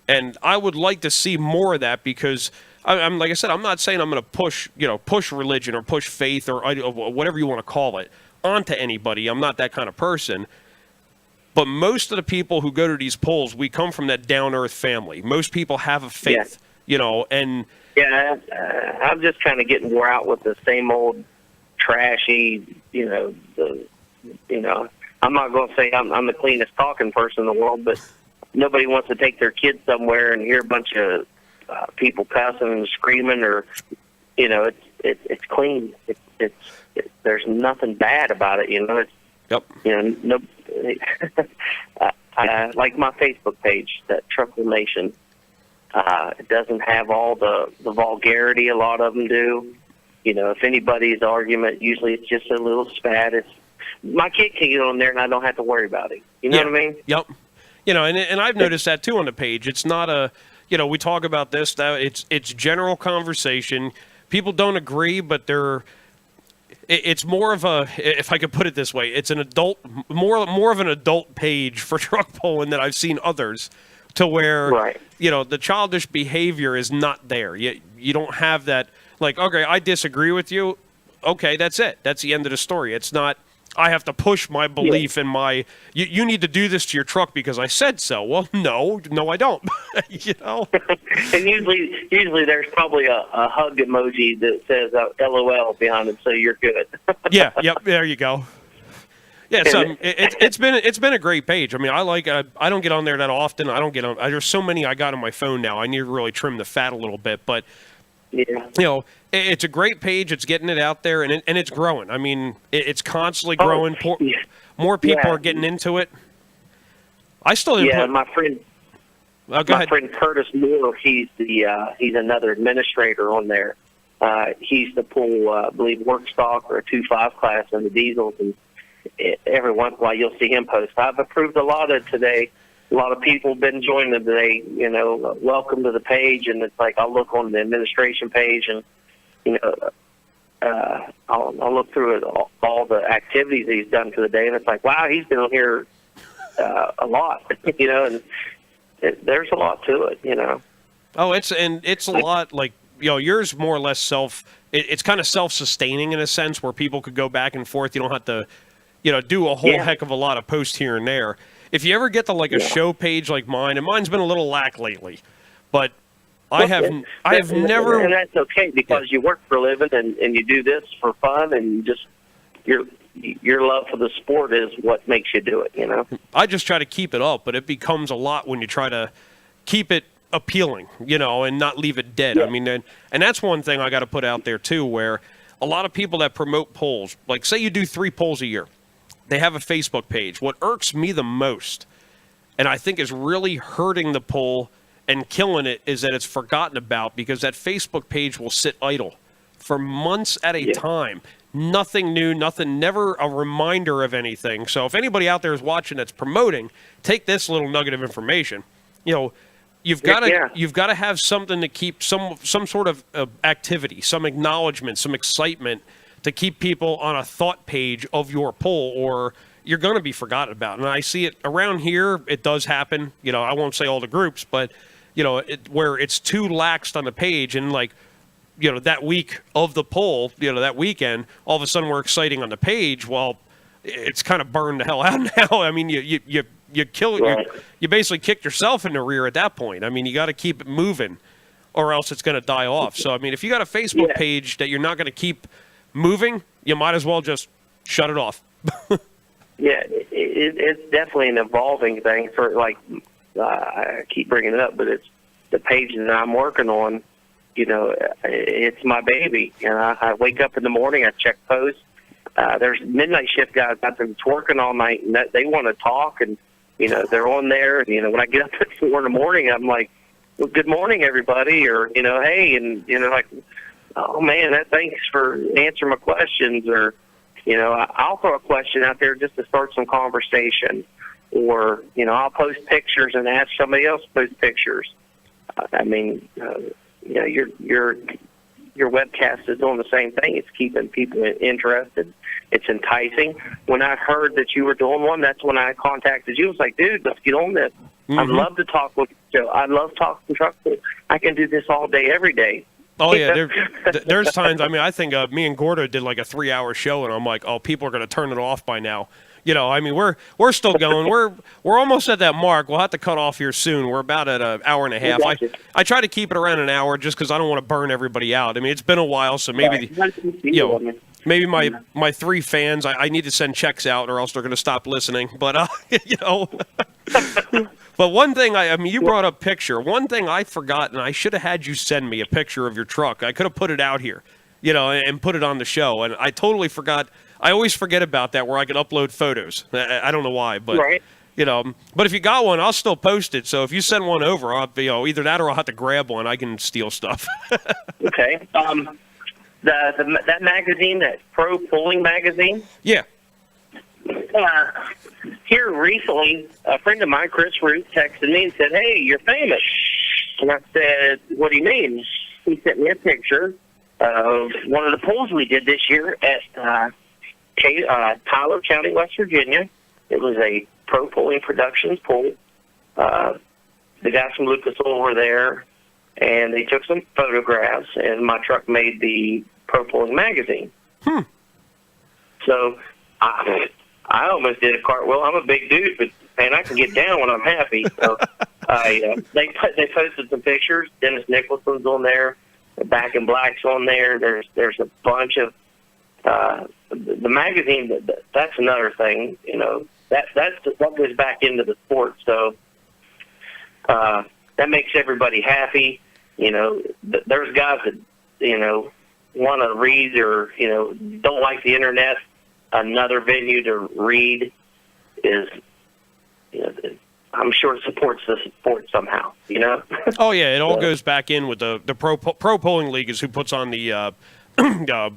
And I would like to see more of that, because I'm like I said, I'm not saying I'm going to push religion or push faith or whatever you want to call it onto anybody. I'm not that kind of person. But most of the people who go to these polls, we come from that down-earth family. Most people have a faith, and... Yeah, I'm just kind of getting wore out with the same old trashy, I'm not going to say I'm the cleanest talking person in the world, but... Nobody wants to take their kids somewhere and hear a bunch of people cussing and screaming, or it's clean. There's nothing bad about it. No. I like my Facebook page, that Trucker Nation. It doesn't have all the vulgarity a lot of them do. If anybody's argument, usually it's just a little spat. My kid can get on there and I don't have to worry about it. You know what I mean? Yep. And I've noticed that too on the page. It's not we talk about this, that it's general conversation. People don't agree, but it's more of a, if I could put it this way, it's an adult, more of an adult page for truck pulling than I've seen others, to where, the childish behavior is not there. You don't have that, like, okay, I disagree with you. Okay, that's it. That's the end of the story. It's not, I have to push my belief in my, you need to do this to your truck because I said so. Well, no, I don't. And usually there's probably a hug emoji that says LOL behind it, so you're good. Yep, there you go. Yeah, so it's been a great page. I mean, I don't get on there that often. I don't get on. There's so many I got on my phone now. I need to really trim the fat a little bit, but it's a great page. It's getting it out there, and it's growing. I mean, it's constantly growing. More people are getting into it. I still didn't my friend. Go ahead. Friend Curtis Moore. He's another administrator on there. He used to pull, I believe, work stock or a 2.5 class in the diesels, and every once in a while you'll see him post. I've approved a lot of today. A lot of people have been joining them today. Welcome to the page, and it's like I'll look on the administration page, and I'll look through it, all the activities he's done for the day, and it's like, wow, he's been on here a lot, and there's a lot to it, Oh, it's a lot like, yours more or less it's kind of self-sustaining in a sense where people could go back and forth. You don't have to, do a whole heck of a lot of posts here and there. If you ever get to like a show page like mine, and mine's been a little lack lately, but I have never. And that's okay because you work for a living and you do this for fun, and just your love for the sport is what makes you do it. I just try to keep it up, but it becomes a lot when you try to keep it appealing, and not leave it dead. Yeah. I mean, and that's one thing I got to put out there too, where a lot of people that promote polls, like say you do 3 polls a year, they have a Facebook page. What irks me the most, and I think is really hurting the poll and killing it, is that it's forgotten about, because that Facebook page will sit idle for months at a time. Nothing new, never a reminder of anything. So if anybody out there is watching that's promoting, take this little nugget of information. You've got to have something to keep some sort of activity, some acknowledgement, some excitement to keep people on a thought page of your poll, or you're going to be forgotten about. And I see it around here. It does happen. I won't say all the groups, but where it's too laxed on the page, and like, that week of the poll, that weekend, all of a sudden we're exciting on the page. Well, it's kind of burned the hell out now. I mean, you basically kicked yourself in the rear at that point. I mean, you got to keep it moving, or else it's going to die off. So I mean, if you got a Facebook page that you're not going to keep moving, you might as well just shut it off. It's definitely an evolving thing. For like, I keep bringing it up, but it's the page that I'm working on. It's my baby, and I wake up in the morning, I check posts. There's midnight shift guys out there that's working all night, and they want to talk, and they're on there. And, when I get up at 4 in the morning, I'm like, well, good morning, everybody, or hey, and like, oh man, thanks for answering my questions, or I'll throw a question out there just to start some conversation, or I'll post pictures and ask somebody else to post pictures. I mean, your webcast is doing the same thing. It's keeping people interested. It's enticing. When I heard that you were doing one, that's when I contacted you. I was like, dude, let's get on this. Mm-hmm. I'd love to talk with you. I love talking truck. I can do this all day, every day. Oh, yeah. There's times, I mean, I think me and Gordo did like a 3-hour show, and I'm like, oh, people are going to turn it off by now. I mean, we're still going. We're almost at that mark. We'll have to cut off here soon. We're about at an hour and a half. I try to keep it around an hour just because I don't want to burn everybody out. I mean, it's been a while, so maybe maybe my 3 fans, I need to send checks out, or else they're going to stop listening. But But one thing, I mean, you brought up picture. One thing I forgot, and I should have had you send me a picture of your truck. I could have put it out here, and put it on the show. And I totally forgot. I always forget about that, where I can upload photos. I don't know why, but but if you got one, I'll still post it. So if you send one over, I'll either that or I'll have to grab one. I can steal stuff. Okay. That magazine, that Pro Pulling magazine. Yeah. Here recently, a friend of mine, Chris Root, texted me and said, "Hey, you're famous." And I said, "What do you mean?" He sent me a picture of one of the pulls we did this year at Tyler County, West Virginia. It was a Pro Pulling Productions pull. The guys from Lucas Oil were there, and they took some photographs, and my truck made the Pro Pulling magazine. So I almost did a cartwheel. I'm a big dude, but man, I can get down when I'm happy. So they posted some pictures. Dennis Nicholson's on there. Back in Black's on there. There's a bunch of the magazine. That's another thing. That goes back into the sport. So that makes everybody happy. There's guys that want to read or don't like the internet. Another venue to read is, I'm sure it supports the sport somehow, Oh, yeah, it all goes back in with the Pro Polling League is who puts on the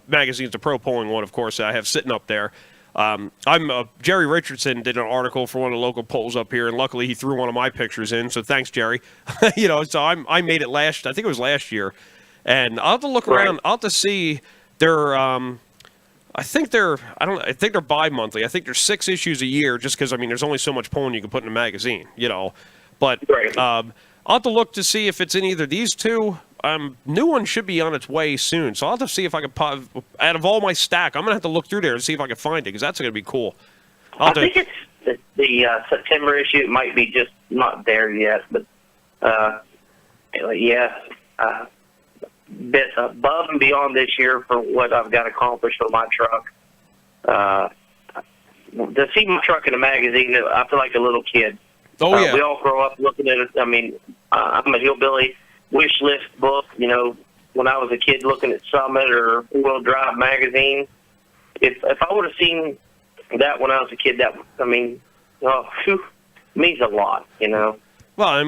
magazines, the Pro Polling one, of course, I have sitting up there. Jerry Richardson did an article for one of the local polls up here, and luckily he threw one of my pictures in. So thanks, Jerry. So I made it I think it was last year, and I'll have to look around. I'll have to see their. I think they're bi-monthly. I think there's 6 issues a year, just because there's only so much Pullin you can put in a magazine, But I'll have to look to see if it's in either these two. New one should be on its way soon, so I'll have to see if I can pop out of all my stack. I'm gonna have to look through there and see if I can find it, because that's gonna be cool. I think it's the September issue. It might be just not there yet, but bit above and beyond this year for what I've got accomplished with my truck. To see my truck in a magazine, I feel like a little kid. Oh yeah, we all grow up looking at it. I'm a hillbilly. Wish list book, when I was a kid looking at Summit or Wheel Drive magazine. If I would have seen that when I was a kid, means a lot, Well,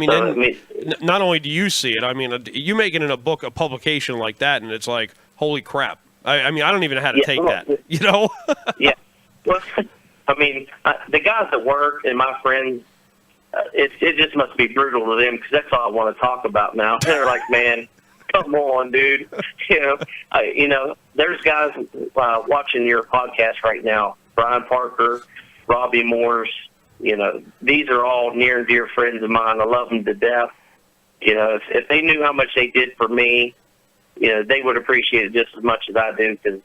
not only do you see it, you make it in a publication like that, and it's like, holy crap. I don't even know how to take that, Yeah. Well, the guys at work and my friends, it just must be brutal to them, because that's all I want to talk about now. They're like, man, come on, dude. There's guys watching your podcast right now. Brian Parker, Robbie Morse. These are all near and dear friends of mine. I love them to death. If they knew how much they did for me, they would appreciate it just as much as I do. Because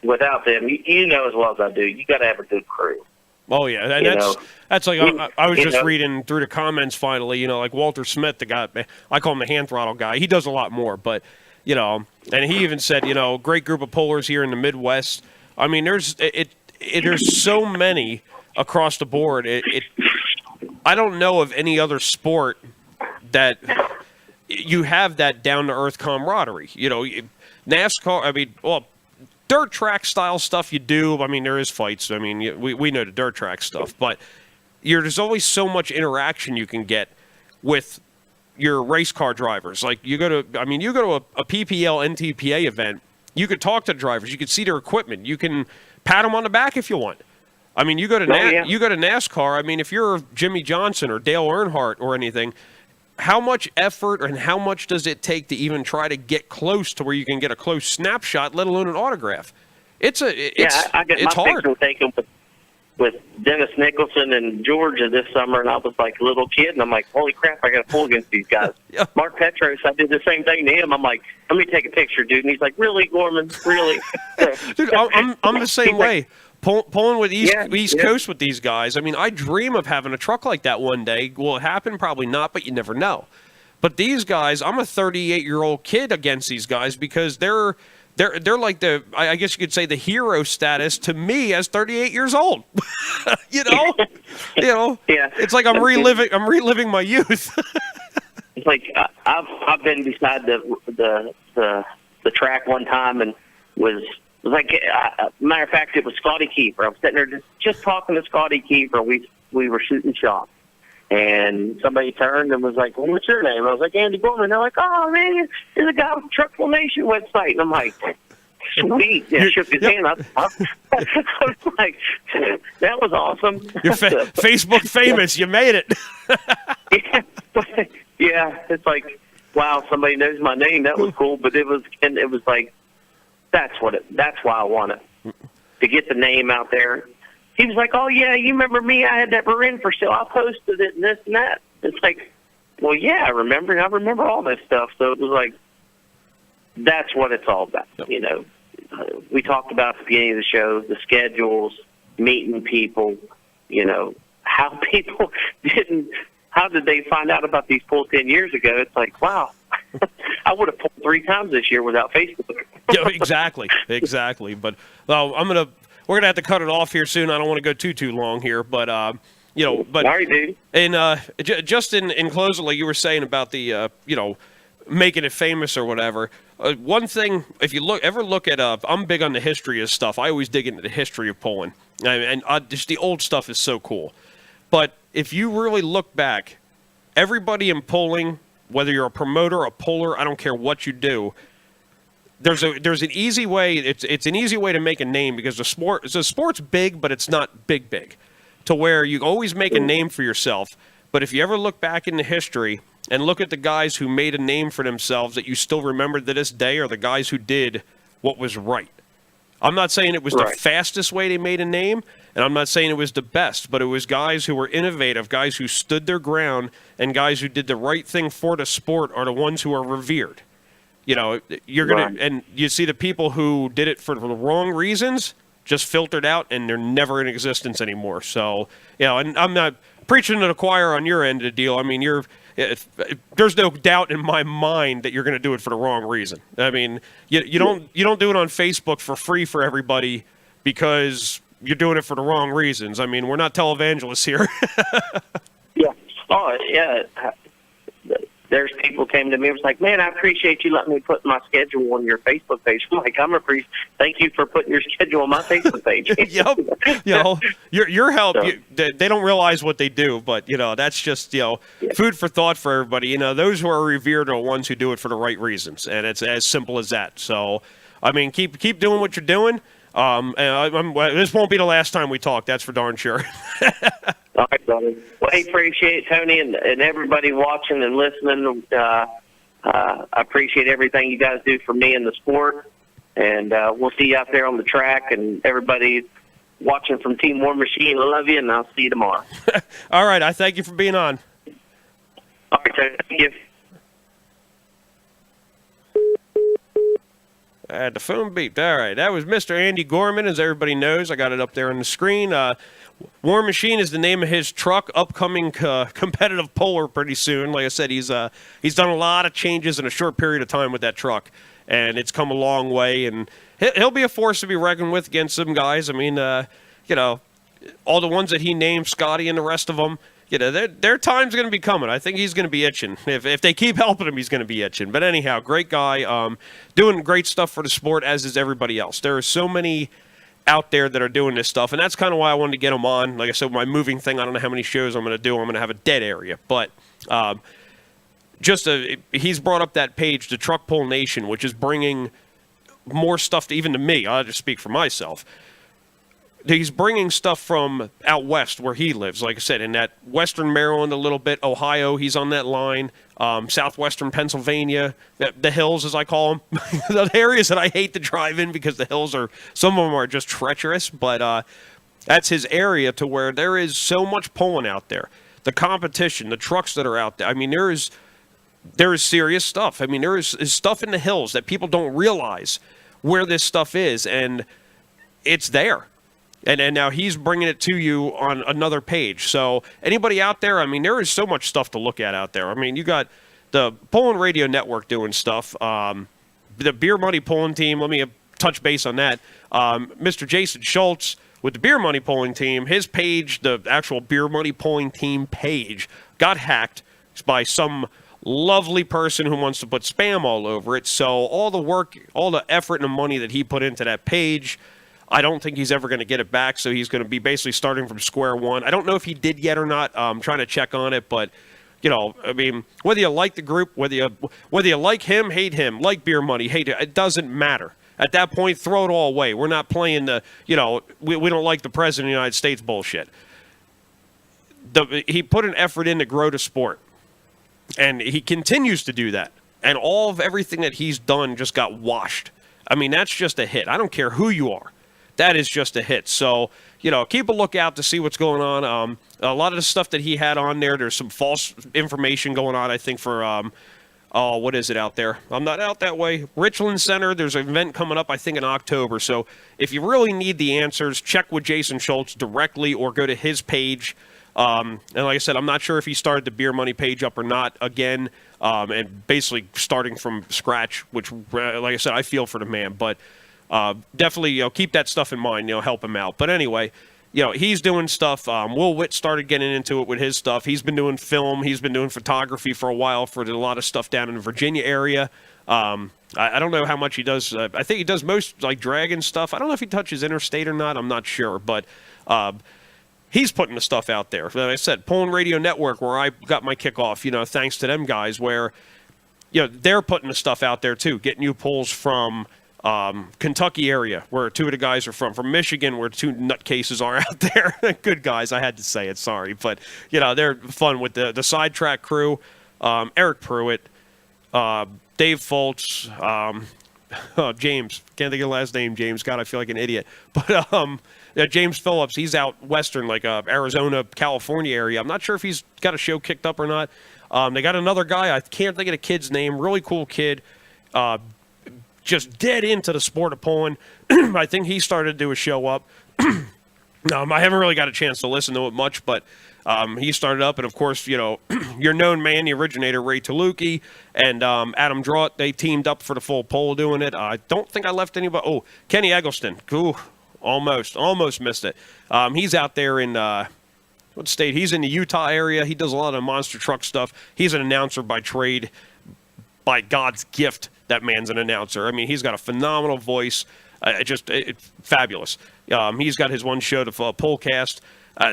without them, as well as I do, you got to have a good crew. Oh yeah, and that's like I was just reading through the comments finally. Like Walter Smith, the guy, I call him the hand throttle guy. He does a lot more, but and he even said, great group of pullers here in the Midwest. There's so many across the board. I don't know of any other sport that you have that down to earth camaraderie. NASCAR. Dirt track style stuff you do. There is fights. We know the dirt track stuff, but there's always so much interaction you can get with your race car drivers. Like you go to a PPL NTPA event, you could talk to the drivers, you could see their equipment, you can pat them on the back if you want. You go to NASCAR. If you're Jimmy Johnson or Dale Earnhardt or anything, how much effort and how much does it take to even try to get close to where you can get a close snapshot, let alone an autograph? I got my hard. Picture taken with Dennis Nicholson and Georgia this summer, and I was like a little kid, and I'm like, holy crap, I got to pull against these guys. Yeah. Mark Petros, I did the same thing to him. I'm like, let me take a picture, dude. And he's like, really, Gorman? Really? Dude, I'm the same way. Pulling with East Coast with these guys. I dream of having a truck like that one day. Will it happen? Probably not, but you never know. But these guys, I'm a 38-year-old kid against these guys, because they're like I guess you could say the hero status to me as 38 years old. Yeah. It's like I'm reliving my youth. It's like I've been beside the track one time and was like, matter of fact, it was Scotty Kiefer. I was sitting there just talking to Scotty Kiefer. We were shooting shots, and somebody turned and was like, well, what's your name? I was like, Andy Gorman. They're like, oh, man, you're the guy with the Truckful Nation website. And I'm like, sweet. Yeah, shook his hand. I was like, that was awesome. You're Facebook famous. You made it. Yeah, it's like, wow, somebody knows my name. That was cool. But it was like, that's why I want it, to get the name out there. He was like, oh, yeah, you remember me? I had that Marin for sale. I posted it and this and that. It's like, well, yeah, I remember all this stuff. So it was like, that's what it's all about. We talked about at the beginning of the show, the schedules, meeting people, how people how did they find out about these pulls 10 years ago? It's like, wow, I would have pulled 3 times this year without Facebook. Yeah, exactly. But we're gonna have to cut it off here soon. I don't want to go too long here, but All right, dude. And just in closing, like you were saying about the making it famous or whatever. One thing, if you ever look at I'm big on the history of stuff. I always dig into the history of Pullin, and just the old stuff is so cool. But if you really look back, everybody in pulling, whether you're a promoter, a puller, I don't care what you do, there's an easy way. It's an easy way to make a name because the sport's big, but it's not big to where you always make a name for yourself. But if you ever look back into history and look at the guys who made a name for themselves that you still remember to this day are the guys who did what was right. I'm not saying it was the fastest way they made a name, and I'm not saying it was the best, but it was guys who were innovative, guys who stood their ground, and guys who did the right thing for the sport are the ones who are revered. You know, you're going to, and you see the people who did it for the wrong reasons just filtered out, and they're never in existence anymore. So, you know, and I'm not preaching to the choir on your end of the deal. I mean, there's no doubt in my mind that you're going to do it for the wrong reason. I mean, you don't do it on Facebook for free for everybody because you're doing it for the wrong reasons. I mean, we're not televangelists here. Yeah. Oh, yeah. There's people came to me and was like, man, I appreciate you letting me put my schedule on your Facebook page. I'm like, thank you for putting your schedule on my Facebook page. Yep. You know, your help, they don't realize what they do, but, you know, that's just, you know, food for thought for everybody. You know, those who are revered are the ones who do it for the right reasons, and it's as simple as that. So, I mean, keep doing what you're doing. And this won't be the last time we talk, that's for darn sure. All right, brother. Well, I appreciate it, Tony, and everybody watching and listening. I appreciate everything you guys do for me in the sport. And we'll see you out there on the track. And everybody watching from Team War Machine, I love you, and I'll see you tomorrow. All right. I thank you for being on. All right, Tony. Thank you. The phone beeped. All right. That was Mr. Andy Gorman, as everybody knows. I got it up there on the screen. War Machine is the name of his truck. Upcoming competitive puller pretty soon. Like I said, he's done a lot of changes in a short period of time with that truck, and it's come a long way. And he'll be a force to be reckoned with against some guys. I mean, you know, all the ones that he named, Scotty and the rest of them. You know, their time's going to be coming. I think he's going to be itching. If they keep helping him, he's going to be itching. But anyhow, great guy, doing great stuff for the sport, as is everybody else. There are so many out there that are doing this stuff, and that's kind of why I wanted to get him on. Like I said, my moving thing, I don't know how many shows I'm going to do. I'm going to have a dead area. But he's brought up that page, the Truck Pull Nation, which is bringing more stuff to me. I'll just speak for myself. He's bringing stuff from out west where he lives, like I said, in that western Maryland a little bit, Ohio, he's on that line, southwestern Pennsylvania, the hills, as I call them, the areas that I hate to drive in because the hills some of them are just treacherous, but that's his area to where there is so much pulling out there. The competition, the trucks that are out there, I mean, there is serious stuff. I mean, there is stuff in the hills that people don't realize where this stuff is, and it's there. And now he's bringing it to you on another page. So anybody out there, I mean, there is so much stuff to look at out there. I mean, you got the Pullin Radio Network doing stuff. The Beer Money Pulling team, let me touch base on that. Mr. Jason Schultz with the Beer Money Pulling team, his page, the actual Beer Money Pulling team page, got hacked by some lovely person who wants to put spam all over it. So all the work, all the effort and the money that he put into that page, I don't think he's ever going to get it back, so he's going to be basically starting from square one. I don't know if he did yet or not. I'm trying to check on it, but, you know, I mean, whether you like the group, whether you like him, hate him, like Beer Money, hate it, it doesn't matter. At that point, throw it all away. We're not playing we don't like the President of the United States bullshit. He put an effort in to grow the sport, and he continues to do that. And all of everything that he's done just got washed. I mean, that's just a hit. I don't care who you are. That is just a hit. So, you know, keep a lookout to see what's going on. A lot of the stuff that he had on there's some false information going on, I think, for, what is it out there? I'm not out that way. Richland Center, there's an event coming up, I think, in October. So if you really need the answers, check with Jason Schultz directly or go to his page. And like I said, I'm not sure if he started the Beer Money page up or not again, and basically starting from scratch, which, like I said, I feel for the man. But definitely, you know, keep that stuff in mind, you know, help him out. But anyway, you know, he's doing stuff. Will Witt started getting into it with his stuff. He's been doing film. He's been doing photography for a while for a lot of stuff down in the Virginia area. I don't know how much he does. I think he does most, like, dragon stuff. I don't know if he touches interstate or not. I'm not sure. But he's putting the stuff out there. Like I said, Pullin Radio Network, where I got my kickoff, you know, thanks to them guys, where they're putting the stuff out there too, getting you pulls from Kentucky area, where two of the guys are from Michigan, where two nutcases are out there. Good guys, I had to say it, sorry. But, they're fun with the sidetrack crew, Eric Pruitt, Dave Foltz, James, can't think of the last name, James. God, I feel like an idiot. But James Phillips, he's out western, like Arizona, California area. I'm not sure if he's got a show kicked up or not. They got another guy, I can't think of the kid's name, really cool kid, just dead into the sport of pulling. I think he started to do a show up. I haven't really got a chance to listen to it much, but he started up, and of course, your known man, the originator, Ray Taluki, and Adam Draught, they teamed up for the full poll doing it. I don't think I left anybody. Oh, Kenny Eggleston. Ooh, almost missed it. He's out there in what state? He's in the Utah area. He does a lot of monster truck stuff. He's an announcer by trade. By God's gift, that man's an announcer. I mean, he's got a phenomenal voice. It's fabulous. He's got his one show, the Pullcast.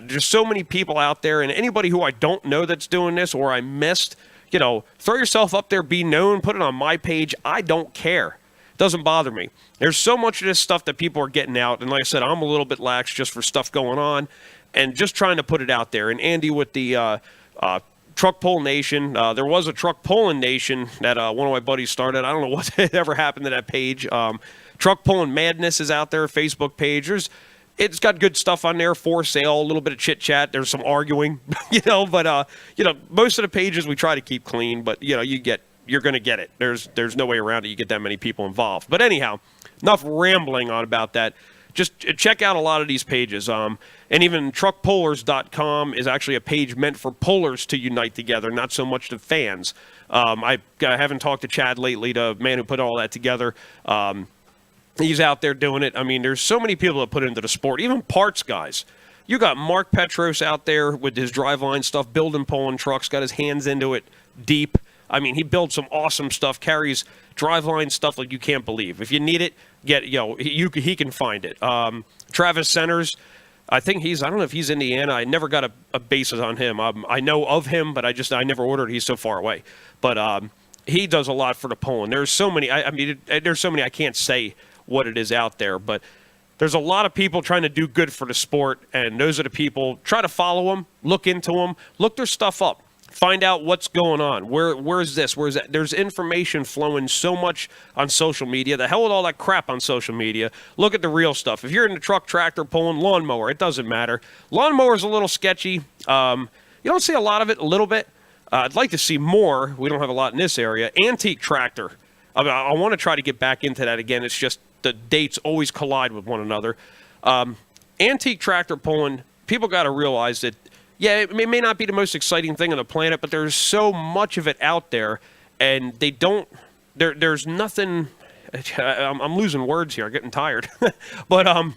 There's so many people out there, and anybody who I don't know that's doing this or I missed, throw yourself up there, be known, put it on my page. I don't care. It doesn't bother me. There's so much of this stuff that people are getting out, and like I said, I'm a little bit lax just for stuff going on and just trying to put it out there. And Andy with the Truck Pull Nation, there was a Truck Pullin Nation that one of my buddies started. I don't know what ever happened to that page. Truck Pullin Madness is out there, Facebook page. It's got good stuff on there, for sale, a little bit of chit-chat. There's some arguing, but, most of the pages we try to keep clean, but, you're going to get it. There's no way around it. You get that many people involved. But anyhow, enough rambling on about that. Just check out a lot of these pages. And even truckpullers.com is actually a page meant for pullers to unite together, not so much to fans. I haven't talked to Chad lately, the man who put all that together. He's out there doing it. I mean, there's so many people that put into the sport, even parts guys. You got Mark Petros out there with his driveline stuff, building pulling trucks, got his hands into it deep. I mean, he builds some awesome stuff, carries driveline stuff like you can't believe. If you need it, he can find it. Travis Centers, I think I don't know if he's Indiana. I never got a basis on him. I know of him, but I never ordered. He's so far away. But he does a lot for the pulling. There's so many. There's so many I can't say what it is out there, but there's a lot of people trying to do good for the sport, and those are the people. Try to follow them, look into them, look their stuff up, find out what's going on. Where's this? Where's that? There's information flowing so much on social media. The hell with all that crap on social media. Look at the real stuff. If you're in the truck, tractor, pulling, lawnmower, it doesn't matter. Lawnmower's a little sketchy. You don't see a lot of it, a little bit. I'd like to see more. We don't have a lot in this area. Antique tractor. I want to try to get back into that again. It's just the dates always collide with one another. Antique tractor pulling, people got to realize that, it may not be the most exciting thing on the planet, but there's so much of it out there, and they don't, there's nothing, I'm losing words here, I'm getting tired, but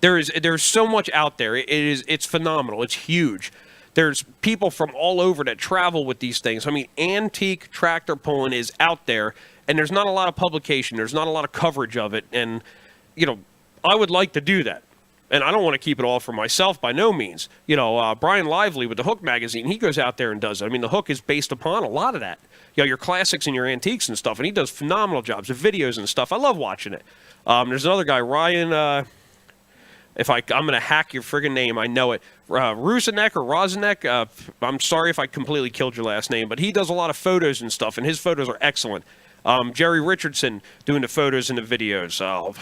there's so much out there. It's phenomenal. It's huge. There's people from all over that travel with these things. I mean, antique tractor pulling is out there, and there's not a lot of publication. There's not a lot of coverage of it. And, I would like to do that. And I don't want to keep it all for myself by no means. Brian Lively with the Hook magazine, he goes out there and does it. I mean, the Hook is based upon a lot of that. Your classics and your antiques and stuff. And he does phenomenal jobs of videos and stuff. I love watching it. There's another guy, Ryan, I'm going to hack your friggin' name. I know it. Rusinek or Rosenek. I'm sorry if I completely killed your last name, but he does a lot of photos and stuff, and his photos are excellent. Jerry Richardson doing the photos and the videos.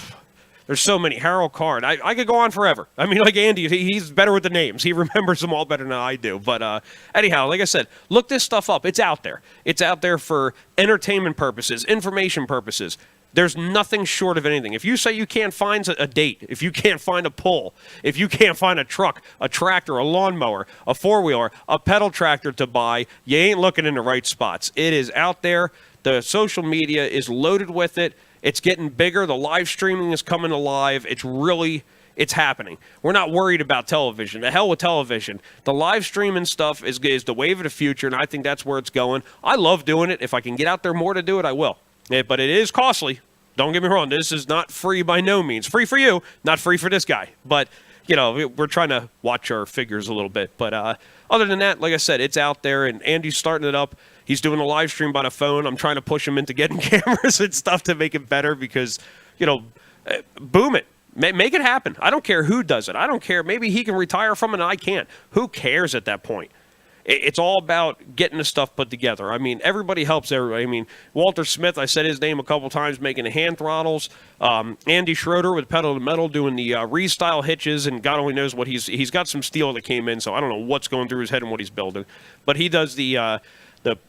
There's so many. Harold Card. I could go on forever. I mean, like Andy, he's better with the names. He remembers them all better than I do. But anyhow, like I said, look this stuff up. It's out there. It's out there for entertainment purposes, information purposes. There's nothing short of anything. If you say you can't find a date, if you can't find a pull, if you can't find a truck, a tractor, a lawnmower, a four-wheeler, a pedal tractor to buy, you ain't looking in the right spots. It is out there. The social media is loaded with it. It's getting bigger. The live streaming is coming alive. It's happening. We're not worried about television. The hell with television. The live streaming stuff is the wave of the future, and I think that's where it's going. I love doing it. If I can get out there more to do it, I will. But it is costly. Don't get me wrong. This is not free by no means. Free for you, not free for this guy. But we're trying to watch our figures a little bit. But other than that, like I said, it's out there, and Andy's starting it up. He's doing a live stream by the phone. I'm trying to push him into getting cameras and stuff to make it better because, boom it. Make it happen. I don't care who does it. I don't care. Maybe he can retire from it and I can't. Who cares at that point? It's all about getting the stuff put together. I mean, everybody helps everybody. I mean, Walter Smith, I said his name a couple times, making the hand throttles. Andy Schroeder with pedal to metal doing the restyle hitches, and God only knows what he's got some steel that came in, so I don't know what's going through his head and what he's building. But he does the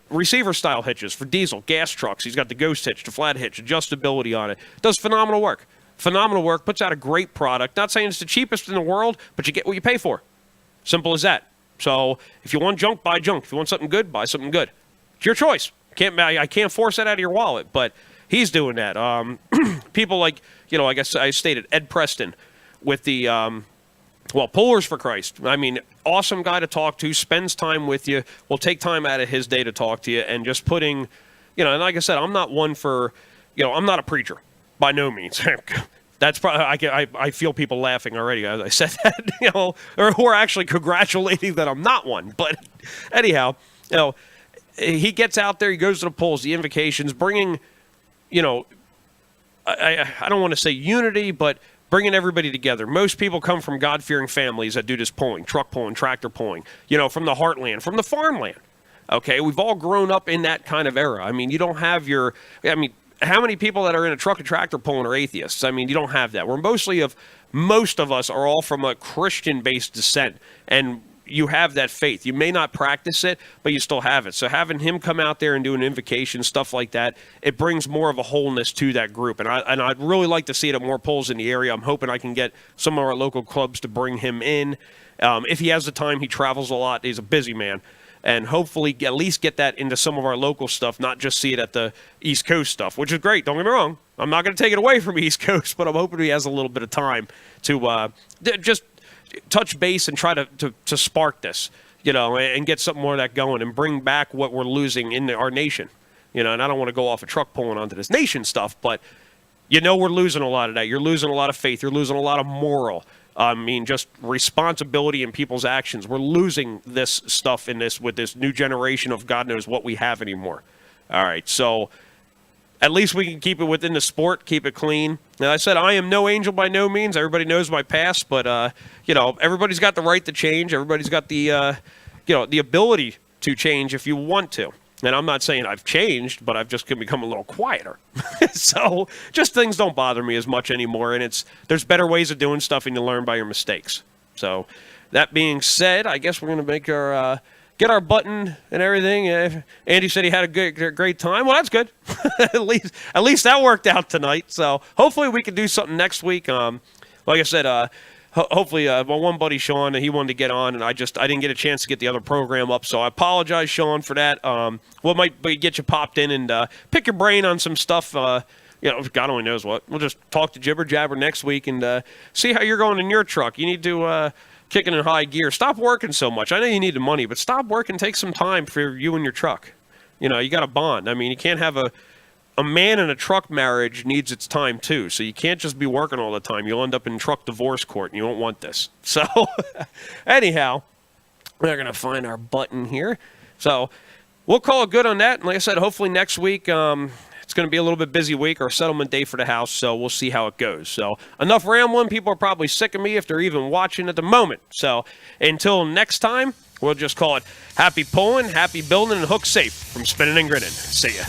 receiver style hitches for diesel, gas trucks. He's got the ghost hitch, the flat hitch, adjustability on it. Does phenomenal work. Phenomenal work, puts out a great product. Not saying it's the cheapest in the world, but you get what you pay for. Simple as that. So if you want junk, buy junk. If you want something good, buy something good. It's your choice. I can't force that out of your wallet, but he's doing that. People like, I guess I stated Ed Preston with the, Pullers for Christ. I mean, awesome guy to talk to, spends time with you, will take time out of his day to talk to you, and just putting, and like I said, I'm not one for, I'm not a preacher. By no means. That's probably I feel people laughing already as I said that, or who are actually congratulating that I'm not one. But anyhow, he gets out there, he goes to the polls, the invocations, bringing, I don't want to say unity, but bringing everybody together. Most people come from God-fearing families that do this pulling, truck pulling, tractor pulling, from the heartland, from the farmland. Okay, we've all grown up in that kind of era. I mean, you don't have how many people that are in a truck and tractor pulling are atheists? I mean, you don't have that. Most of us are all from a Christian-based descent, and you have that faith. You may not practice it, but you still have it. So having him come out there and do an invocation, stuff like that, it brings more of a wholeness to that group. And I'd really like to see it at more polls in the area. I'm hoping I can get some of our local clubs to bring him in. If he has the time, he travels a lot. He's a busy man. And hopefully at least get that into some of our local stuff, not just see it at the East Coast stuff, which is great. Don't get me wrong. I'm not going to take it away from East Coast, but I'm hoping he has a little bit of time to just touch base and try to spark this, and get something more of that going and bring back what we're losing in our nation. And I don't want to go off a truck pulling onto this nation stuff, but we're losing a lot of that. You're losing a lot of faith. You're losing a lot of moral. Just responsibility in people's actions. We're losing this stuff with this new generation of God knows what we have anymore. All right, so at least we can keep it within the sport, keep it clean. Now, I said I am no angel by no means. Everybody knows my past, but, everybody's got the right to change. Everybody's got the, the ability to change if you want to. And I'm not saying I've changed, but I've just become a little quieter. So just things don't bother me as much anymore. And there's better ways of doing stuff, and you learn by your mistakes. So that being said, I guess we're going to make get our button and everything. Andy said he had a great time. Well, that's good. at least that worked out tonight. So hopefully we can do something next week. Like I said, hopefully, my one buddy, Sean, he wanted to get on, and I didn't get a chance to get the other program up, so I apologize, Sean, for that. Might get you popped in and pick your brain on some stuff, God only knows what. We'll just talk to Jibber Jabber next week and see how you're going in your truck. You need to kick it in high gear. Stop working so much. I know you need the money, but stop working. Take some time for you and your truck. You got a bond. I mean, you can't have a man in a truck marriage needs its time too, so you can't just be working all the time. You'll end up in truck divorce court, and you don't want this. So, anyhow, we're going to find our button here. So, we'll call it good on that. And like I said, hopefully next week, it's going to be a little bit busy week, our settlement day for the house, so we'll see how it goes. So, enough rambling. People are probably sick of me if they're even watching at the moment. So, until next time, we'll just call it happy pulling, happy building, and hook safe from Spinnin and Grinnin. See ya.